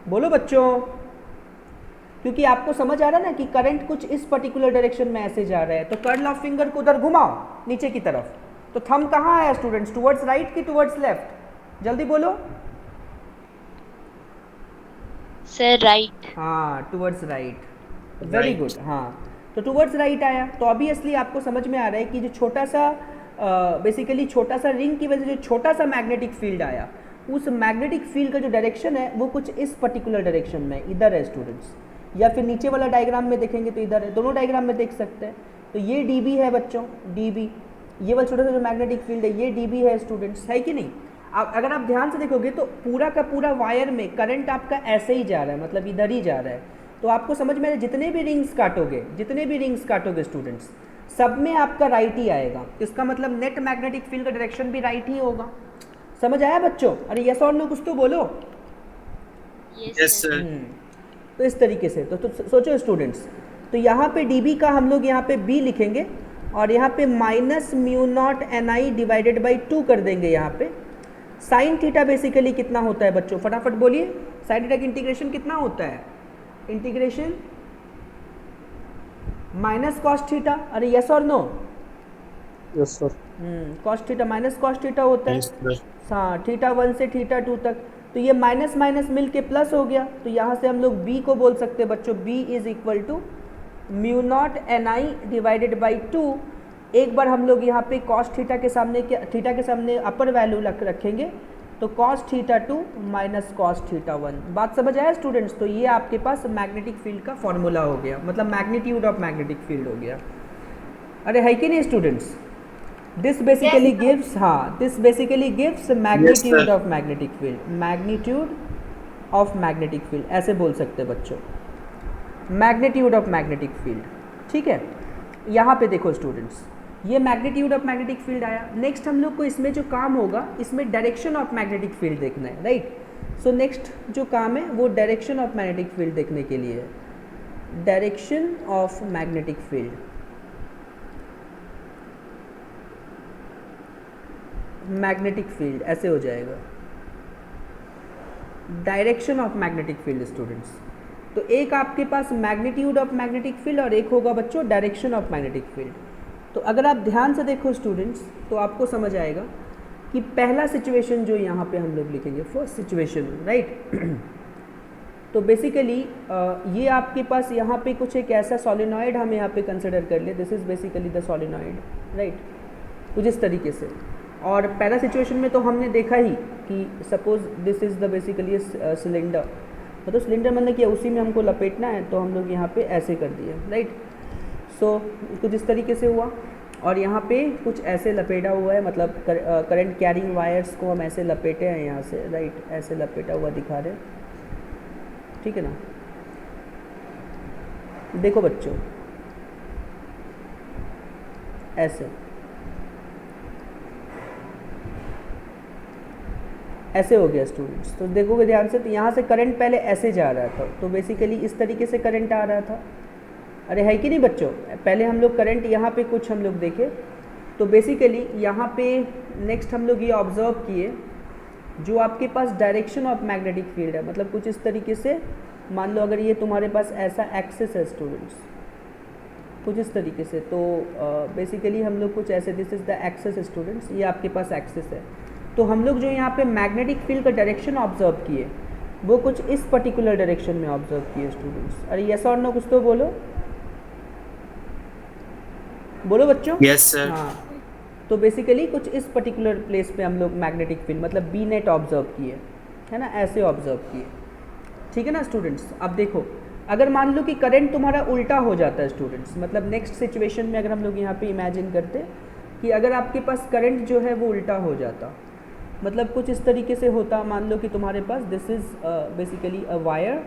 S1: बोलो बच्चों, क्योंकि आपको समझ आ रहा है ना कि करंट कुछ इस पर्टिकुलर डायरेक्शन में ऐसे जा रहा है, तो कर्ल ऑफ फिंगर को उधर घुमाओ नीचे की तरफ, तो थंब कहाँ आया स्टूडेंट्स, टुवर्ड्स राइट की टुवर्ड्स लेफ्ट, जल्दी बोलो।
S5: Sir right.
S1: हाँ टुवर्ड्स राइट, वेरी गुड, हाँ। तो टूवर्ड्स राइट आया, तो ऑब्वियसली आपको समझ में आ रहा है कि जो छोटा सा बेसिकली छोटा सा रिंग की वजह से जो छोटा सा मैग्नेटिक फील्ड आया, उस मैग्नेटिक फील्ड का जो डायरेक्शन है वो कुछ इस पर्टिकुलर डायरेक्शन में इधर है स्टूडेंट्स, या फिर नीचे वाला डायग्राम में देखेंगे तो इधर है, दोनों डायग्राम में देख सकते हैं। तो ये dB है बच्चों, dB, ये वाला छोटा सा जो मैग्नेटिक फील्ड है ये dB है स्टूडेंट्स, है कि नहीं। अब अगर आप ध्यान से देखोगे तो पूरा का पूरा वायर में करंट आपका ऐसे ही जा रहा है, मतलब इधर ही जा रहा है। तो आपको समझ में जितने भी रिंग्स काटोगे स्टूडेंट्स, सब में आपका राइट ही आएगा। इसका मतलब नेट मैग्नेटिक फील्ड का डायरेक्शन भी राइट ही होगा। समझ आया बच्चों? अरे यस और नो कुछ तो बोलो।
S2: Yes sir.
S1: तो इस तरीके से तो सोचो स्टूडेंट्स, तो यहाँ पे dB का हम लोग यहाँ पे B लिखेंगे और यहाँ पे -μ0 डिवाइडेड बाई 2 कर देंगे। यहाँ पे साइन थीटा बेसिकली कितना होता है बच्चों, फटाफट बोलिए। साइन थीटा की इंटीग्रेशन कितना होता है? Integration minus cos theta. अरे यस और no?
S3: Yes sir.
S1: Cos theta minus cos theta होता है।
S2: Yes sir.
S1: हाँ, थीटा 1 से थीटा 2 तक। तो ये माइनस माइनस मिल के प्लस हो गया, तो यहाँ से हम लोग b को बोल सकते हैं बच्चों, b is equal to μ0 divided by 2। एक बार हम लोग यहाँ पे कॉस थीटा के सामने अपर वैल्यू रखेंगे, तो cos theta 2 minus cos theta 1। बात समझ आया स्टूडेंट्स? तो ये आपके पास मैग्नेटिक फील्ड का फॉर्मूला हो गया, मतलब मैग्नीट्यूड ऑफ मैग्नेटिक फील्ड हो गया। अरे है कि नहीं स्टूडेंट्स? दिस बेसिकली गिव्स, हाँ, this basically gives magnitude of magnetic field, magnitude of magnetic field ऐसे बोल सकते हैं बच्चों, मैग्नीट्यूड ऑफ मैग्नेटिक फील्ड। ठीक है, यहाँ पे देखो स्टूडेंट्स, ये मैग्नीट्यूड ऑफ मैग्नेटिक फील्ड आया। नेक्स्ट हम लोग को इसमें जो काम होगा, इसमें डायरेक्शन ऑफ मैग्नेटिक फील्ड देखना है, राइट। सो नेक्स्ट जो काम है वो डायरेक्शन ऑफ मैग्नेटिक फील्ड देखने के लिए है। Direction of magnetic field, magnetic field ऐसे हो जाएगा, direction of magnetic field students. तो एक आपके पास मैग्नीट्यूड ऑफ मैग्नेटिक फील्ड और एक होगा बच्चों डायरेक्शन ऑफ मैग्नेटिक फील्ड। तो अगर आप ध्यान से देखो स्टूडेंट्स, तो आपको समझ आएगा कि पहला सिचुएशन जो यहाँ पे हम लोग लिखेंगे, फर्स्ट सिचुएशन, राइट। तो बेसिकली ये आपके पास यहाँ पे कुछ एक ऐसा सॉलिनॉइड हम यहाँ पे कंसिडर कर ले, this is basically the solenoid, right, कुछ इस तरीके से। और पहला सिचुएशन में तो हमने देखा ही कि suppose this is the basically cylinder, मतलब सिलेंडर मतलब क्या, उसी में हमको लपेटना है, तो हम लोग यहाँ पे ऐसे कर दिए, राइट। सो कुछ इस तरीके से हुआ, और यहाँ पे कुछ ऐसे लपेटा हुआ है, मतलब करंट कैरिंग वायर्स को हम ऐसे लपेटे हैं यहाँ से, राइट, ऐसे लपेटा हुआ दिखा रहे हैं, ठीक है ना। देखो बच्चों, ऐसे हो गया स्टूडेंट्स। तो देखोगे ध्यान से, तो यहाँ से करंट पहले ऐसे जा रहा था, तो बेसिकली इस तरीके से करंट आ रहा था। अरे है कि नहीं बच्चों? पहले हम लोग करंट यहाँ पे कुछ हम लोग देखे, तो बेसिकली यहाँ पे नेक्स्ट हम लोग ये ऑब्जर्व किए, जो आपके पास डायरेक्शन ऑफ मैग्नेटिक फील्ड है, मतलब कुछ इस तरीके से। मान लो अगर ये तुम्हारे पास ऐसा एक्सिस है स्टूडेंट्स, कुछ इस तरीके से, तो बेसिकली हम लोग कुछ ऐसे, this is the axis students, ये आपके पास एक्सिस है। तो हम लोग जो यहाँ पे मैग्नेटिक फील्ड का डायरेक्शन ऑब्जर्व किए, वो कुछ इस पर्टिकुलर डायरेक्शन में ऑब्जर्व किए स्टूडेंट्स। अरे यस और नो कुछ तो बोलो, बोलो बच्चों।
S2: Yes sir.
S1: हाँ, तो बेसिकली कुछ इस पर्टिकुलर प्लेस पे हम लोग मैग्नेटिक फील्ड मतलब बी नेट ऑब्जर्व किए, है ना, ऐसे ऑब्जर्व किए, ठीक है ना स्टूडेंट्स। अब देखो, अगर मान लो कि करंट तुम्हारा उल्टा हो जाता है स्टूडेंट्स, मतलब नेक्स्ट सिचुएशन में अगर हम लोग यहाँ पे इमेजिन करते कि अगर आपके पास करंट जो है वो उल्टा हो जाता, मतलब कुछ इस तरीके से होता। मान लो कि तुम्हारे पास this is basically a wire,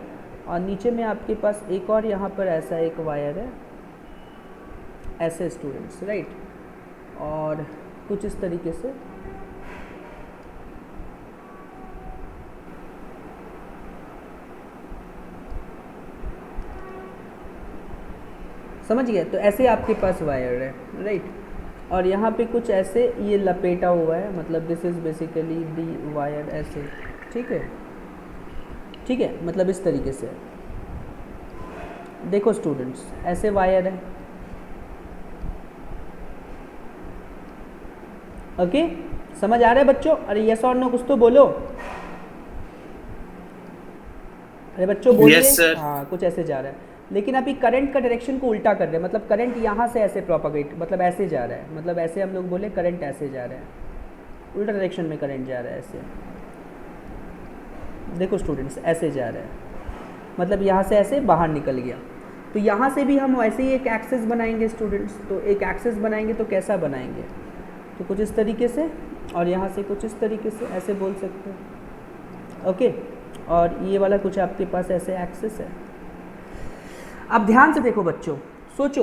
S1: और नीचे में आपके पास एक और यहाँ पर ऐसा एक वायर है, ऐसे स्टूडेंट्स, राइट, और कुछ इस तरीके से। समझ गए? तो ऐसे आपके पास वायर है, राइट, और यहाँ पे कुछ ऐसे ये लपेटा हुआ है, मतलब this is basically the wire, ऐसे, ठीक है, ठीक है, मतलब इस तरीके से। देखो स्टूडेंट्स, ऐसे वायर है, ओके, समझ आ रहा है बच्चों? अरे यस और नो कुछ तो बोलो, अरे बच्चों बोलिए।
S2: Yes, sir.
S1: हाँ, कुछ ऐसे जा रहा है। लेकिन अभी करंट का डायरेक्शन को उल्टा कर रहे हैं, मतलब करंट यहाँ से ऐसे प्रोपागेट, मतलब ऐसे जा रहा है, मतलब ऐसे हम लोग बोले करंट ऐसे जा रहा है, उल्टा डायरेक्शन में करंट जा रहा है ऐसे। देखो स्टूडेंट्स ऐसे जा रहा है, मतलब यहाँ से ऐसे बाहर निकल गया। तो यहाँ से भी हम वैसे ही एक एक्सेस बनाएंगे स्टूडेंट्स। तो एक एक्सेस बनाएंगे तो कैसा बनाएंगे, तो कुछ इस तरीके से, और यहाँ से कुछ इस तरीके से ऐसे बोल सकते हैं। ओके, और ये वाला कुछ आपके पास ऐसे एक्सेस है। अब ध्यान से देखो बच्चों, सोचो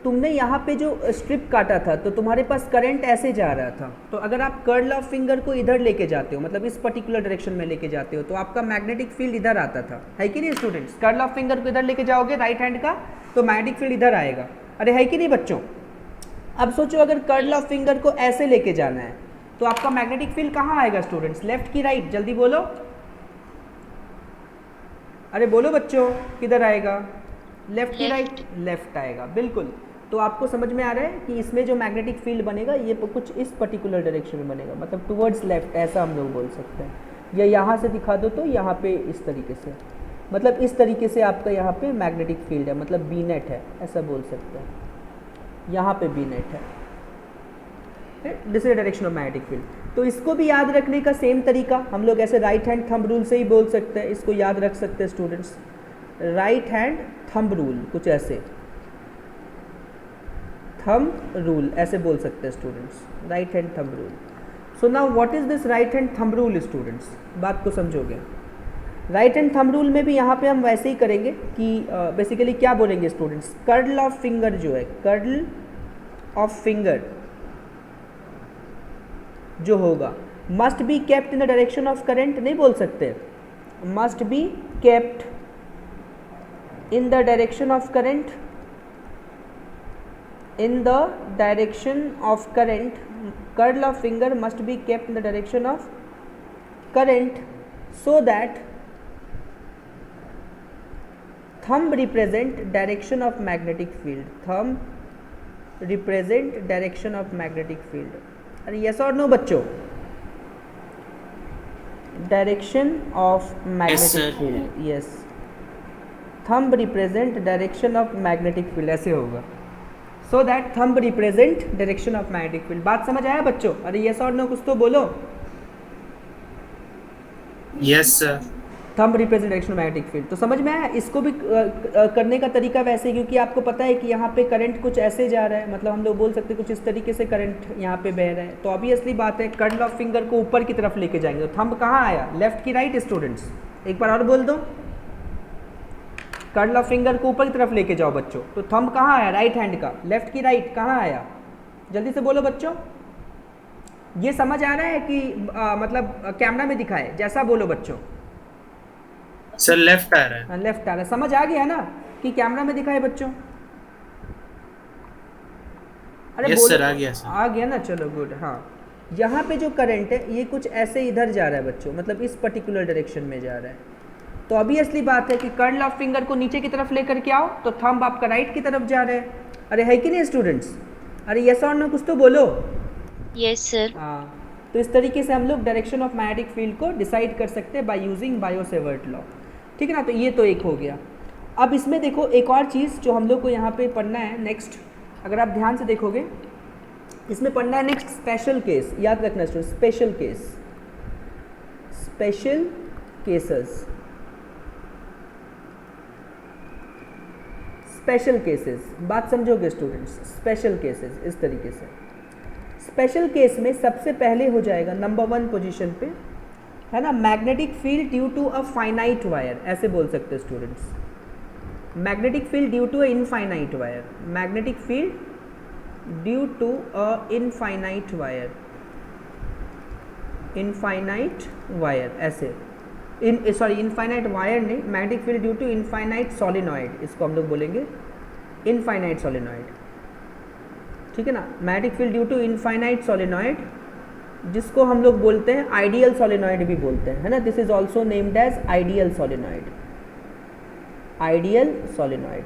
S1: तुमने यहाँ पे जो स्ट्रिप काटा था तो तुम्हारे पास करंट ऐसे जा रहा था। तो अगर आप कर्ल ऑफ फिंगर को इधर लेके जाते हो, मतलब इस पर्टिकुलर डायरेक्शन में लेके जाते हो, तो आपका मैग्नेटिक फील्ड इधर आता था, है कि नहीं स्टूडेंट्स? कर्ल ऑफ फिंगर को इधर लेके जाओगे राइट हैंड का, तो मैग्नेटिक फील्ड इधर आएगा। अरे है कि नहीं बच्चों? अब सोचो अगर कर्ल ऑफ फिंगर को ऐसे लेके जाना है तो आपका मैग्नेटिक फील्ड कहाँ आएगा स्टूडेंट्स? लेफ्ट की राइट? जल्दी बोलो, अरे बोलो बच्चों, किधर आएगा? लेफ्ट की राइट? लेफ्ट आएगा, बिल्कुल। तो आपको समझ में आ रहा है कि इसमें जो मैग्नेटिक फील्ड बनेगा ये कुछ इस पर्टिकुलर डायरेक्शन में बनेगा, मतलब टुवर्ड्स लेफ्ट, ऐसा हम लोग बोल सकते हैं। या यहाँ से दिखा दो तो यहाँ पे इस तरीके से, मतलब इस तरीके से आपका यहाँ पे मैग्नेटिक फील्ड है, मतलब बी नेट है, ऐसा बोल सकते हैं। यहाँ पे बी नेट है, this is direction of magnetic field. तो इसको भी याद रखने का सेम तरीका हम लोग ऐसे राइट हैंड थंब रूल से ही बोल सकते हैं। इसको याद रख सकते हैं students, right hand thumb rule, कुछ ऐसे थंब रूल ऐसे बोल सकते हैं students, right hand thumb rule. So now what is this right hand thumb rule students? बात को समझोगे। राइट हैंड थंब रूल में भी यहाँ पे हम वैसे ही करेंगे कि बेसिकली क्या बोलेंगे स्टूडेंट्स? कर्ल ऑफ फिंगर जो है, कर्ल ऑफ फिंगर जो होगा must be kept in the direction of current, नहीं बोल सकते, must be kept in the direction of current, in the direction of current, curl of finger must be kept in the direction of current so that thumb represent direction of magnetic field, thumb represent direction of magnetic field. अरे yes or no बच्चों? Direction of magnetic field, yes, thumb represent direction of magnetic field, ऐसे होगा। So that thumb represent direction of magnetic field. बात समझ आया बच्चों? अरे यस और नो कुछ तो बोलो।
S2: Yes sir.
S1: Thumb represent direction of magnetic field, तो समझ में आया? इसको भी करने का तरीका वैसे, क्योंकि आपको पता है कि यहाँ पे करंट कुछ ऐसे जा रहा है, मतलब हम लोग बोल सकते हैं कुछ इस तरीके से करंट यहाँ पे बह रहा है। तो ऑब्वियसली बात है कर्ल ऑफ फिंगर को ऊपर की तरफ लेके जाएंगे। तो थंब कहाँ आया? लेफ्ट की राइट स्टूडेंट्स? एक बार और बोल दो, कर्ल ऑफ फिंगर को ऊपर की तरफ लेके जाओ बच्चों। तो थंब कहाँ आया? राइट हैंड का। लेफ्ट की राइट कहाँ आया? जल्दी से बोलो बच्चों। ये समझ आ रहा है कि मतलब कैमरा में दिखाए जैसा बोलो बच्चों।
S2: सर लेफ्ट आ रहा है।
S1: लेफ्ट आ रहा है, समझ आ गया ना कि कैमरा में दिखाए बच्चों? अरे
S2: यस सर, आ गया सर।
S1: आ गया ना, चलो गुड। हाँ, यहाँ पे जो करंट है ये कुछ ऐसे इधर जा रहा है बच्चों, मतलब इस पर्टिकुलर डायरेक्शन में जा रहा है। तो ऑब्वियसली बात है कि कर्ल ऑफ फिंगर को नीचे की तरफ लेकर के आओ तो थंब आपका राइट की तरफ जा रहा है। अरे है कि नहीं स्टूडेंट्स? अरे यस और नो कुछ तो बोलो।
S4: Yes sir.
S1: हाँ, तो इस तरीके से हम लोग डायरेक्शन ऑफ मैग्नेटिक फील्ड को डिसाइड कर सकते हैं बाय यूजिंग बायो-सेवर्ट लॉ, ठीक है ना? तो ये तो एक हो गया। अब इसमें देखो एक और चीज़ जो हम लोग को यहाँ पे पढ़ना है नेक्स्ट, अगर आप ध्यान से देखोगे इसमें पढ़ना है नेक्स्ट स्पेशल केस। याद रखना student, special case, special cases, special cases. बात समझोगे स्टूडेंट्स? स्पेशल केसेस इस तरीके से। स्पेशल केस में सबसे पहले हो जाएगा नंबर 1 पोजीशन पे, है ना, magnetic field due to a finite wire, ऐसे बोल सकते हैं students. Magnetic field due to a infinite wire, magnetic field due to a infinite wire, infinite wire, ऐसे इनफाइनाइट वायर नहीं, magnetic field due to infinite solenoid, इसको हम लोग बोलेंगे इनफाइनाइट सोलिनॉइड, ठीक है ना। Magnetic field due to infinite solenoid, जिसको हम लोग बोलते हैं आइडियल सोलिनॉइड भी बोलते हैं, है ना। This is also named as ideal solenoid, ideal solenoid.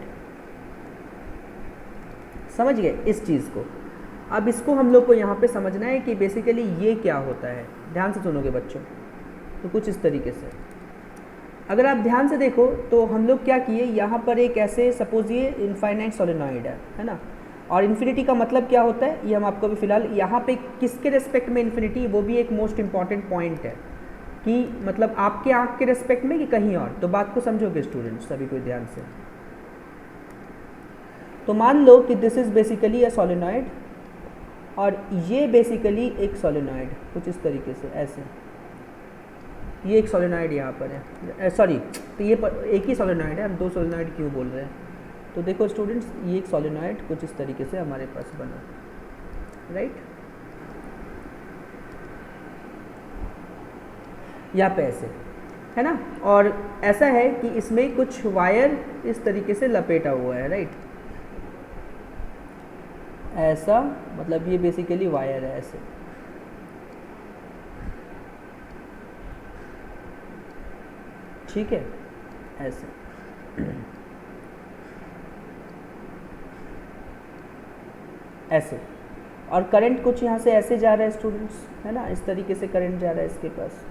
S1: समझ गए इस चीज़ को? अब इसको हम लोग को यहाँ पे समझना है कि बेसिकली ये क्या होता है। ध्यान से सुनोगे बच्चों, तो कुछ इस तरीके से अगर आप ध्यान से देखो तो हम लोग क्या किए, यहाँ पर एक ऐसे सपोज ये इनफाइनाइट सोलेनॉइड है ना, और इन्फिनिटी का मतलब क्या होता है ये हम आपको अभी फिलहाल यहाँ पे किसके रेस्पेक्ट में इन्फिनिटी, वो भी एक मोस्ट इंपॉर्टेंट पॉइंट है कि मतलब आपके आँख के रेस्पेक्ट में कि कहीं और, तो बात को समझोगे स्टूडेंट्स सभी कोई ध्यान से। तो मान लो कि this is basically a solenoid और ये बेसिकली एक सोलेनॉइड कुछ इस तरीके से ऐसे, ये एक सोलेनॉइड यहाँ पर है, सॉरी तो ये एक ही सोलेनॉइड है, हम दो सोलेनॉइड क्यों बोल रहे हैं। तो देखो स्टूडेंट्स ये एक सोलेनॉइड कुछ इस तरीके से हमारे पास बना, राइट, यहाँ पे ऐसे है ना, और ऐसा है कि इसमें कुछ वायर इस तरीके से लपेटा हुआ है, राइट, ऐसा मतलब ये बेसिकली वायर है ऐसे, ठीक है, ऐसे ऐसे, और करंट कुछ यहाँ से ऐसे जा रहा है स्टूडेंट्स, है ना, इस तरीके से करंट जा रहा है इसके पास,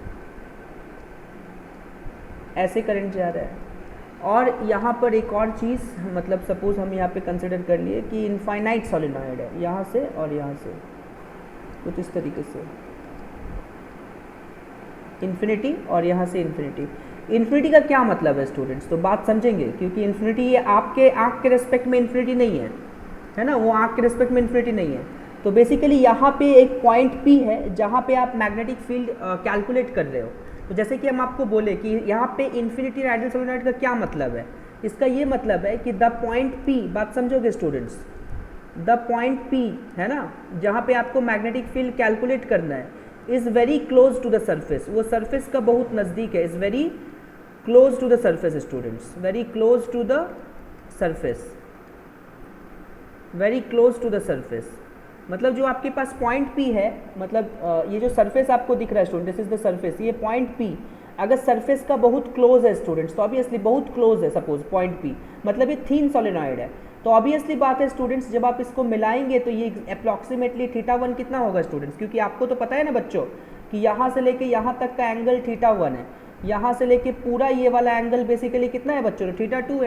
S1: ऐसे करंट जा रहा है। और यहाँ पर एक और चीज़, मतलब सपोज हम यहाँ पे कंसिडर कर लिए कि इनफाइनाइट सोलेनॉइड है, यहाँ से और यहाँ से कुछ इस तरीके से इन्फिनिटी और यहाँ से इन्फिनिटी। इन्फिनिटी का क्या मतलब है स्टूडेंट्स, तो बात समझेंगे, क्योंकि इन्फिनिटी ये आपके आँख के रेस्पेक्ट में इन्फिनिटी नहीं है ना, वो आँख के रेस्पेक्ट में इन्फिनिटी नहीं है। तो बेसिकली यहाँ पे एक पॉइंट P है जहाँ पे आप मैग्नेटिक फील्ड कैलकुलेट कर रहे हो। तो जैसे कि हम आपको बोले कि यहाँ पे इन्फिनिटी आइडियल सोलेनॉइड का क्या मतलब है, इसका ये मतलब है कि द पॉइंट P, बात समझोगे स्टूडेंट्स, द पॉइंट P है ना जहाँ पे आपको मैग्नेटिक फील्ड कैलकुलेट करना है, is very close to the surface, वो सरफेस का बहुत नज़दीक है, is very close to the surface students, very close to the surface, very close to the surface. मतलब जो आपके पास पॉइंट P है, मतलब ये जो सरफेस आपको दिख रहा है student, this is the surface, ये पॉइंट P अगर सरफेस का बहुत क्लोज है स्टूडेंट्स, तो ऑब्वियसली बहुत क्लोज है, सपोज पॉइंट P मतलब ये थीन सोलेनॉइड है, तो ऑब्वियसली बात है स्टूडेंट्स जब आप इसको मिलाएंगे तो ये अप्रॉक्सीमेटली θ1 कितना होगा स्टूडेंट्स, क्योंकि आपको तो पता है ना बच्चों कि यहाँ से लेके यहाँ तक का एंगल θ1 है, यहाँ से लेके पूरा ये वाला एंगल बेसिकली कितना है बच्चों, θ2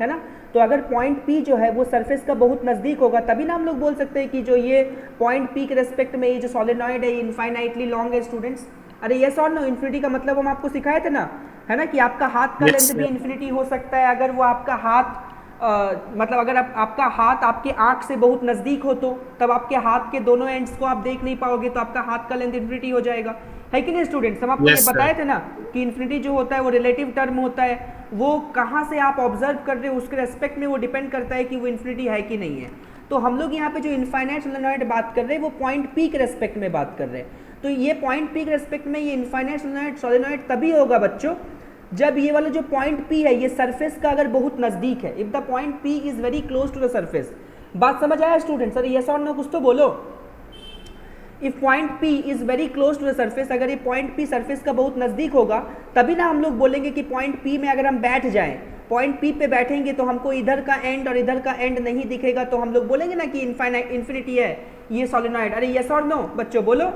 S1: है ना। तो अगर पॉइंट P जो है वो सरफेस का बहुत नज़दीक होगा, तभी ना हम लोग बोल सकते हैं कि जो ये पॉइंट P के रेस्पेक्ट में ये जो सॉलिनॉइड है ये इनफाइनाइटली लॉन्ग है स्टूडेंट्स। अरे यस और नो, इन्फिनिटी का मतलब हम आपको सिखाए थे ना, है ना, कि आपका हाथ का लेंथ भी इन्फिनिटी हो सकता है अगर वो आपका हाथ मतलब अगर आपका हाथ आपके आँख से बहुत नज़दीक हो तो तब आपके हाथ के दोनों एंड्स को आप देख नहीं पाओगे, तो आपका हाथ का लेंथ इन्फिनिटी हो जाएगा, है कि नहीं स्टूडेंट्स। हम आपको ये बताए थे ना कि इन्फिनिटी जो होता है वो रिलेटिव टर्म होता है, वो कहाँ से आप ऑब्जर्व कर रहे हो उसके रेस्पेक्ट में वो डिपेंड करता है कि वो इन्फिनिटी है कि नहीं है। तो हम लोग यहाँ पे जो इनफाइनाइट सोलेनॉइड बात कर रहे हैं वो पॉइंट P के रेस्पेक्ट में बात कर रहे हैं। तो ये पॉइंट P के रेस्पेक्ट में ये इनफाइनाइट सोलेनॉइड तभी होगा बच्चों जब ये वाला जो पॉइंट P है ये सरफेस का अगर बहुत नज़दीक है, if the point P is very close to the surface. बात समझ आया स्टूडेंट्स, अरे यस और नो कुछ तो बोलो। If point P is very close to the surface, अगर ये पॉइंट P सरफेस का बहुत नज़दीक होगा तभी ना हम लोग बोलेंगे कि पॉइंट P में अगर हम बैठ जाएं, पॉइंट P पे बैठेंगे तो हमको इधर का एंड और इधर का एंड नहीं दिखेगा, तो हम लोग बोलेंगे ना कि इन्फिनिटी है ये सॉलिनॉइड। अरे यस और नो बच्चों बोलो।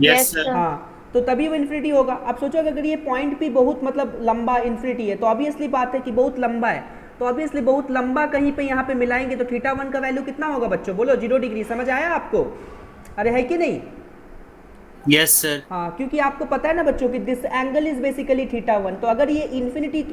S2: Yes sir.
S1: हाँ, तो तभी वो इन्फिनिटी होगा। अब सोचो अगर ये पॉइंट P बहुत मतलब लंबा इन्फिनिटी है, तो ऑब्वियसली बात है कि बहुत लंबा है, तो ऑब्वियसली बहुत लंबा कहीं पे यहाँ पे मिलाएंगे तो θ1 का वैल्यू कितना होगा बच्चों, बोलो 0 डिग्री। समझ आया आपको, अरे है कि नहीं।
S2: Yes sir.
S1: हाँ, क्योंकि आपको पता है ना बच्चों कि दिस एंगल इज बेसिकली θ1, तो अगर ये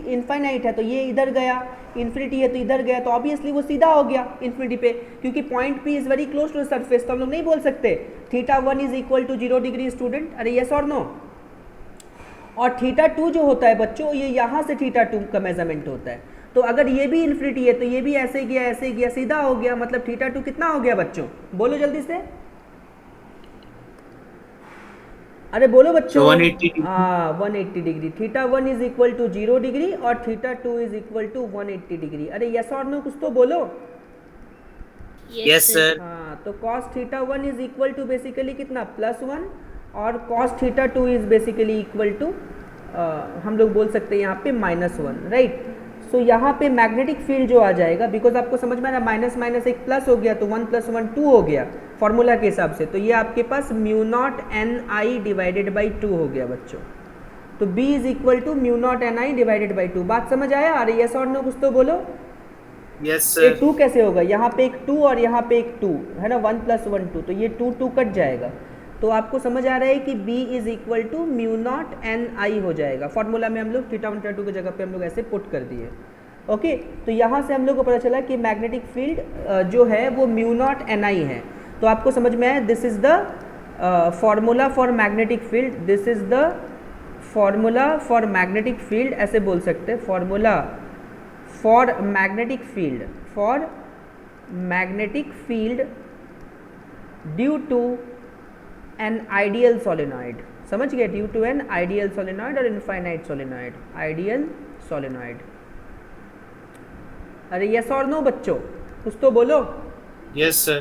S1: इनफाइनाइट है तो ये इधर गया, इन्फिनिटी है तो इधर गया, तो ऑब्वियसली वो सीधा हो गया इन्फिनिटी पे, क्योंकि point P is very close to the surface, तो हम लोग नहीं बोल सकते θ1 is equal to 0 degree student. अरे यस और नो। और θ2 जो होता है बच्चों ये यहाँ से θ2 का मेजरमेंट होता है, तो अगर ये भी इन्फिनिटी है तो ये भी ऐसे गया सीधा हो गया, मतलब θ2 कितना हो गया बच्चों, बोलो जल्दी से, अरे बोलो बच्चों।
S2: 180
S1: हाँ 180 degree. θ1 is equal to 0 degree और θ2 इज इक्वल टू 180 डिग्री। अरे यस और नो कुछ तो बोलो।
S2: Yes sir.
S1: हाँ, तो cos θ1 is equal to basically कितना +1 और cos θ2 is basically equal to हम लोग बोल सकते हैं यहाँ पे -1, राइट। सो यहाँ पे मैग्नेटिक फील्ड जो आ जाएगा, बिकॉज आपको समझ में आ रहा है माइनस माइनस एक प्लस हो गया तो 1 + 1 2 हो गया फॉर्मूला के हिसाब से, तो ये आपके पास μ0 Ni/2 हो गया बच्चों, तो B is equal to mu naught NI divided by 2। बात समझ आया? अरे यस और नो कुछ तो बोलो।
S2: Yes,
S1: ये
S2: sir.
S1: 2 कैसे होगा? यहाँ पे एक 2 और यहाँ पे एक 2 है ना, 1 + 1 2, तो ये 2 2 कट जाएगा। तो आपको समझ आ रहा है कि B is equal to mu naught NI हो जाएगा। फॉर्मूला में हम लोग थीटा 1 थीटा 2 की जगह पे हम लोग ऐसे पुट कर दिए। ओके, तो यहाँ से हम लोग को पता चला कि मैग्नेटिक फील्ड जो है वो म्यू नॉट NI है। तो आपको समझ में आया, this is the formula for magnetic field, this is the formula for magnetic field, ऐसे बोल सकते हैं, formula for magnetic field, for magnetic field due to an ideal solenoid. समझ गए? Due to an ideal solenoid और इनफाइनाइट सोलेनॉइड, आइडियल सोलेनॉइड। अरे यस और नो बच्चों कुछ तो बोलो।
S2: Yes, sir.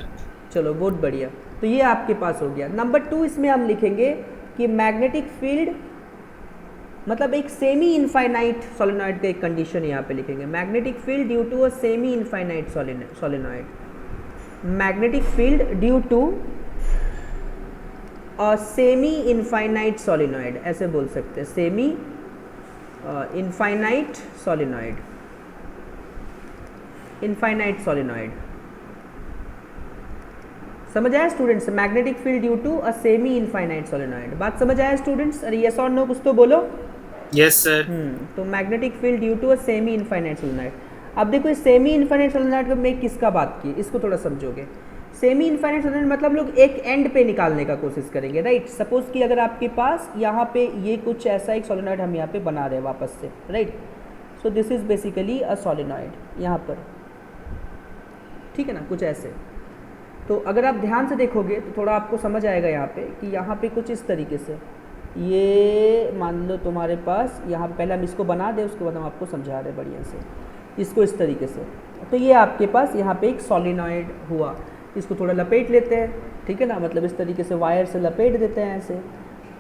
S1: चलो बहुत बढ़िया, तो ये आपके पास हो गया। नंबर 2 इसमें हम लिखेंगे कि मैग्नेटिक फील्ड मतलब एक सेमी इनफाइनाइट सोलेनॉइड का एक कंडीशन यहाँ पे लिखेंगे, magnetic field due to a semi infinite solenoid, magnetic field due to a semi infinite solenoid, ऐसे बोल सकते हैं, semi infinite solenoid, infinite solenoid. समझ आया students? Magnetic field due to a semi infinite solenoid. बात समझ आया स्टूडेंट्स? अरे यस और नो कुछ तो बोलो।
S2: Yes, sir.
S1: तो magnetic field due to a semi infinite solenoid. अब देखो इस सेमी इनफाइनाइट सोलेनॉइड में किसका बात की, इसको थोड़ा समझोगे। सेमी इनफाइनाइट सोलेनॉइड मतलब हम लोग एक एंड पे निकालने का कोशिश करेंगे, राइट। सपोज कि अगर आपके पास यहाँ पे ये कुछ ऐसा एक सोलेनॉइड हम यहाँ पे बना रहे हैं वापस से, right. So this is basically a solenoid यहाँ पर, ठीक है ना, कुछ ऐसे। तो अगर आप ध्यान से देखोगे तो थोड़ा आपको समझ आएगा यहाँ पे कि यहाँ पे कुछ इस तरीके से, ये मान लो तुम्हारे पास यहाँ पे, पहले हम इसको बना दें उसके बाद हम आपको समझा रहे बढ़िया से इसको इस तरीके से। तो ये आपके पास यहाँ पे एक सोलेनॉइड हुआ, इसको थोड़ा लपेट लेते हैं, ठीक है ना, मतलब इस तरीके से वायर से लपेट देते हैं ऐसे।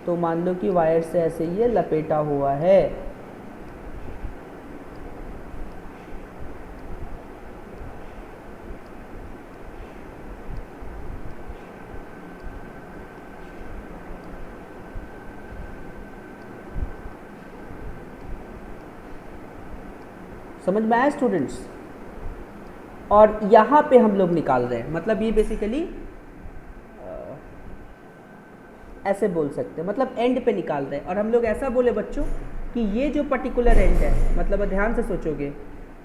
S1: तो मान लो कि वायर से ऐसे ये लपेटा हुआ है, समझ में आया स्टूडेंट्स? और यहाँ पे हम लोग निकाल रहे हैं, मतलब ये बेसिकली ऐसे बोल सकते हैं, मतलब एंड पे निकाल रहे हैं। और हम लोग ऐसा बोले बच्चों कि ये जो पर्टिकुलर एंड है, मतलब ध्यान से सोचोगे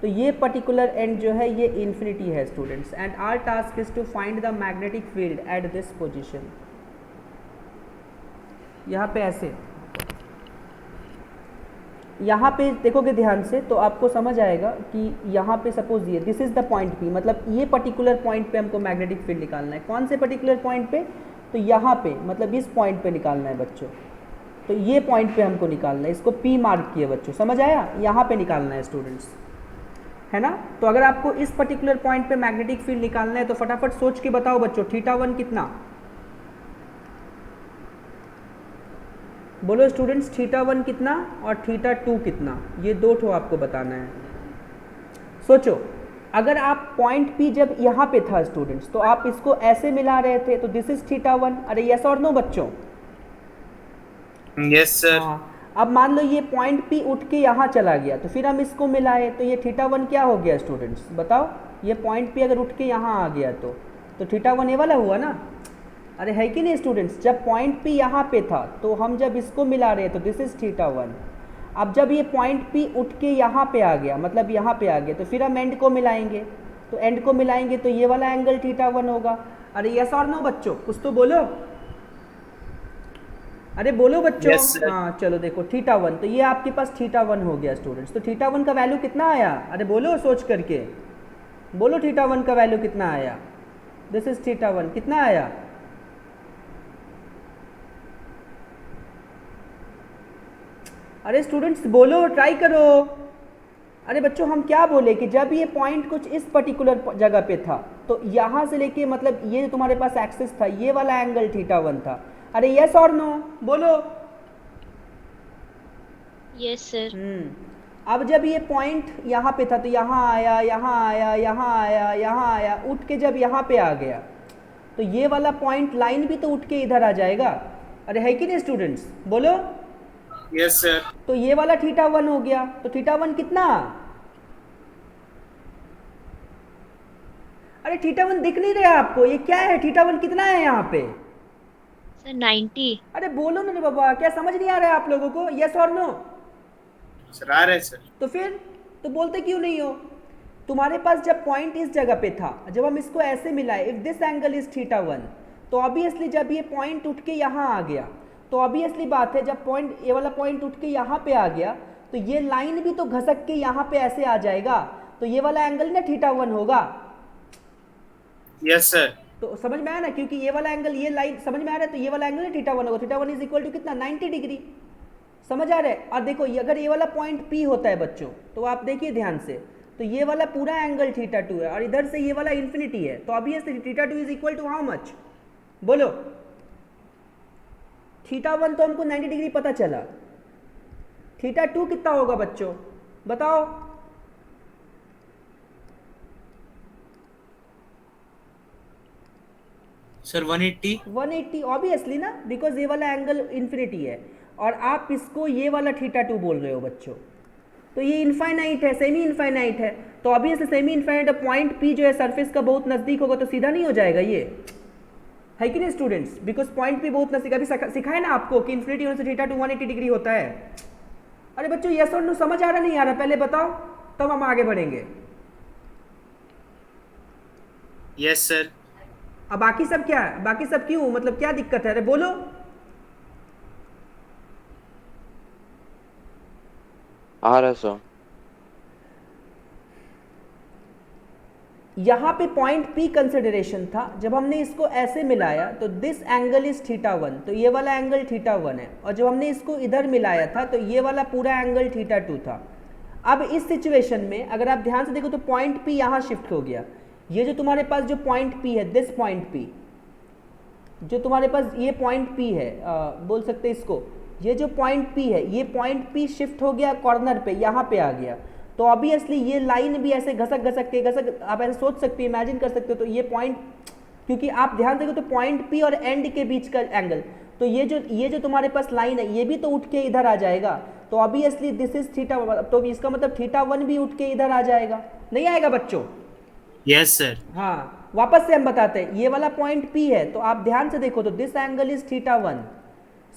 S1: तो ये पर्टिकुलर एंड जो है ये इन्फिनिटी है students, and our task is to find the magnetic field at this position. यहाँ पे ऐसे, यहाँ पे देखोगे ध्यान से तो आपको समझ आएगा कि यहाँ पे सपोज ये this is the point P, मतलब ये पर्टिकुलर पॉइंट पे हमको मैग्नेटिक फील्ड निकालना है। कौन से पर्टिकुलर पॉइंट पे? तो यहाँ पे, मतलब इस पॉइंट पे निकालना है बच्चों। तो ये पॉइंट पे हमको निकालना है, इसको P मार्क किए बच्चों, समझ आया? यहाँ पे निकालना है स्टूडेंट्स, है ना। तो अगर आपको इस पर्टिकुलर पॉइंट पे मैग्नेटिक फील्ड निकालना है तो फटाफट सोच के बताओ बच्चों, θ1 कितना? बोलो स्टूडेंट्स, θ1 कितना और θ2 कितना? ये दो ठो आपको बताना है। सोचो, अगर आप पॉइंट P जब यहाँ पे था स्टूडेंट्स तो आप इसको ऐसे मिला रहे थे, तो दिस इज θ1। अरे यस और नो बच्चों?
S2: Yes, sir.
S1: हाँ। अब मान लो ये पॉइंट P उठ के यहाँ चला गया, तो फिर हम इसको मिलाए तो ये θ1 क्या हो गया स्टूडेंट्स? बताओ, ये पॉइंट P अगर उठ के यहाँ आ गया तो θ1 ये वाला हुआ ना। अरे है कि नहीं स्टूडेंट्स? जब पॉइंट P यहाँ पे था तो हम जब इसको मिला रहे तो दिस इज θ1। अब जब ये पॉइंट P उठ के यहाँ पे आ गया, मतलब यहाँ पे आ गया, तो फिर हम एंड को मिलाएंगे, तो एंड को मिलाएंगे तो ये वाला एंगल θ1 होगा। अरे यस और नो बच्चों कुछ तो बोलो, अरे बोलो बच्चों।
S2: Yes, sir.
S1: हाँ चलो देखो θ1, तो ये आपके पास θ1 हो गया स्टूडेंट्स। तो θ1 का वैल्यू कितना आया? अरे बोलो सोच करके, बोलो θ1 का वैल्यू कितना आया? दिस इज θ1, कितना आया? अरे स्टूडेंट्स बोलो, ट्राई करो। अरे बच्चों हम क्या बोले कि जब ये पॉइंट कुछ इस पर्टिकुलर जगह पे था तो यहाँ से लेके, मतलब ये जो तुम्हारे पास एक्सिस था ये वाला एंगल θ1 था। अरे यस और नो बोलो।
S4: Yes sir.
S1: अब जब ये पॉइंट यहाँ पे था तो यहाँ आया, यहाँ आया, यहाँ आया, यहाँ आया, उठ के जब यहाँ पे आ गया तो ये वाला पॉइंट लाइन भी तो उठ के इधर आ जाएगा। अरे है कि नहीं स्टूडेंट्स? बोलो।
S2: Yes, sir.
S1: तो ये वाला थीटा 1 हो गया, तो थीटा 1 कितना? अरे थीटा 1 दिख नहीं रहा आपको, ये क्या है? थीटा 1 कितना है यहाँ पे?
S4: सर 90।
S1: अरे बोलो ना रे बाबा, क्या समझ नहीं आ रहा है आप लोगों को? यस और नो?
S2: सर आ रहे हैं सर।
S1: तो फिर तो बोलते क्यों नहीं हो? तुम्हारे पास जब पॉइंट इस जगह पे था, जब हम इसको ऐसे मिलाए, if this angle is theta 1, तो ऑब्वियसली जब ये पॉइंट उठ के यहाँ आ गया, तो ऑब्वियसली बात है जब पॉइंट, ये वाला पॉइंट उठ के यहाँ पे आ गया, तो ये लाइन भी तो घसक के यहाँ पे ऐसे आ जाएगा, तो ये वाला एंगल ना थीटा 1 होगा।
S2: Yes sir.
S1: तो समझ में आया ना, क्योंकि ये वाला एंगल, ये लाइन समझ में आ रहा है, तो ये वाला एंगल थीटा 1 होगा। थीटा 1 इज इक्वल टू कितना? 90 डिग्री। समझ आ रहा है? और देखो अगर ये वाला पॉइंट P होता है बच्चों, तो आप देखिए ध्यान से, तो ये वाला पूरा एंगल थीटा 2 है और इधर से ये वाला इन्फिनिटी है, तो obviously theta 2 is equal to how much? बोलो। थीटा 1 तो हमको 90 डिग्री पता चला, थीटा 2 कितना होगा बच्चों? बताओ।
S2: सर 180।
S1: 180 ऑब्वियसली ना, बिकॉज ये वाला एंगल इन्फिनिटी है और आप इसको ये वाला थीटा 2 बोल रहे हो बच्चों, तो ये इनफाइनाइट है, सेमी इनफाइनाइट है, तो obviously semi infinite point P जो है सरफेस का बहुत नज़दीक होगा, तो सीधा नहीं हो जाएगा ये, है कि नहीं स्टूडेंट्स? बिकॉज पॉइंट P बहुत नज़दीक, अभी सिखाए ना आपको कि इन्फिनिटी होने से थीटा 2 180 डिग्री होता है। अरे बच्चों यस और नो समझ आ रहा नहीं आ रहा? पहले बताओ तब हम आगे बढ़ेंगे।
S2: Yes sir.
S1: अब बाकी सब क्या है? बाकी सब क्यों, मतलब क्या दिक्कत है? अरे बोलो।
S5: आ रहा सर।
S1: यहाँ पे पॉइंट P कंसिडरेशन था, जब हमने इसको ऐसे मिलाया तो दिस एंगल इज थीटा 1, तो ये वाला एंगल थीटा 1 है, और जब हमने इसको इधर मिलाया था तो ये वाला पूरा एंगल थीटा 2 था। अब इस सिचुएशन में अगर आप ध्यान से देखो तो पॉइंट P यहाँ शिफ्ट हो गया, ये जो तुम्हारे पास जो पॉइंट P है, दिस पॉइंट P, जो तुम्हारे पास ये पॉइंट P है, बोल सकते इसको, ये जो पॉइंट P है, ये पॉइंट P शिफ्ट हो गया कॉर्नर पे, यहाँ पे आ गया, तो ऑब्वियसली ये लाइन भी ऐसे घसक आप ऐसे सोच सकते हो, इमेजिन कर सकते हो, तो ये पॉइंट, क्योंकि आप ध्यान देखो तो पॉइंट P और एंड के बीच का एंगल, तो ये जो तुम्हारे पास लाइन है, ये भी तो उठ के इधर आ जाएगा, तो ऑब्वियसली दिस इज थीटा, तो इसका मतलब थीटा 1 भी उठ के इधर आ जाएगा, नहीं आएगा बच्चों?
S2: Yes sir.
S1: हाँ, वापस से हम बताते हैं, ये वाला पॉइंट P है, तो आप ध्यान से देखो तो दिस एंगल इज थीटा 1,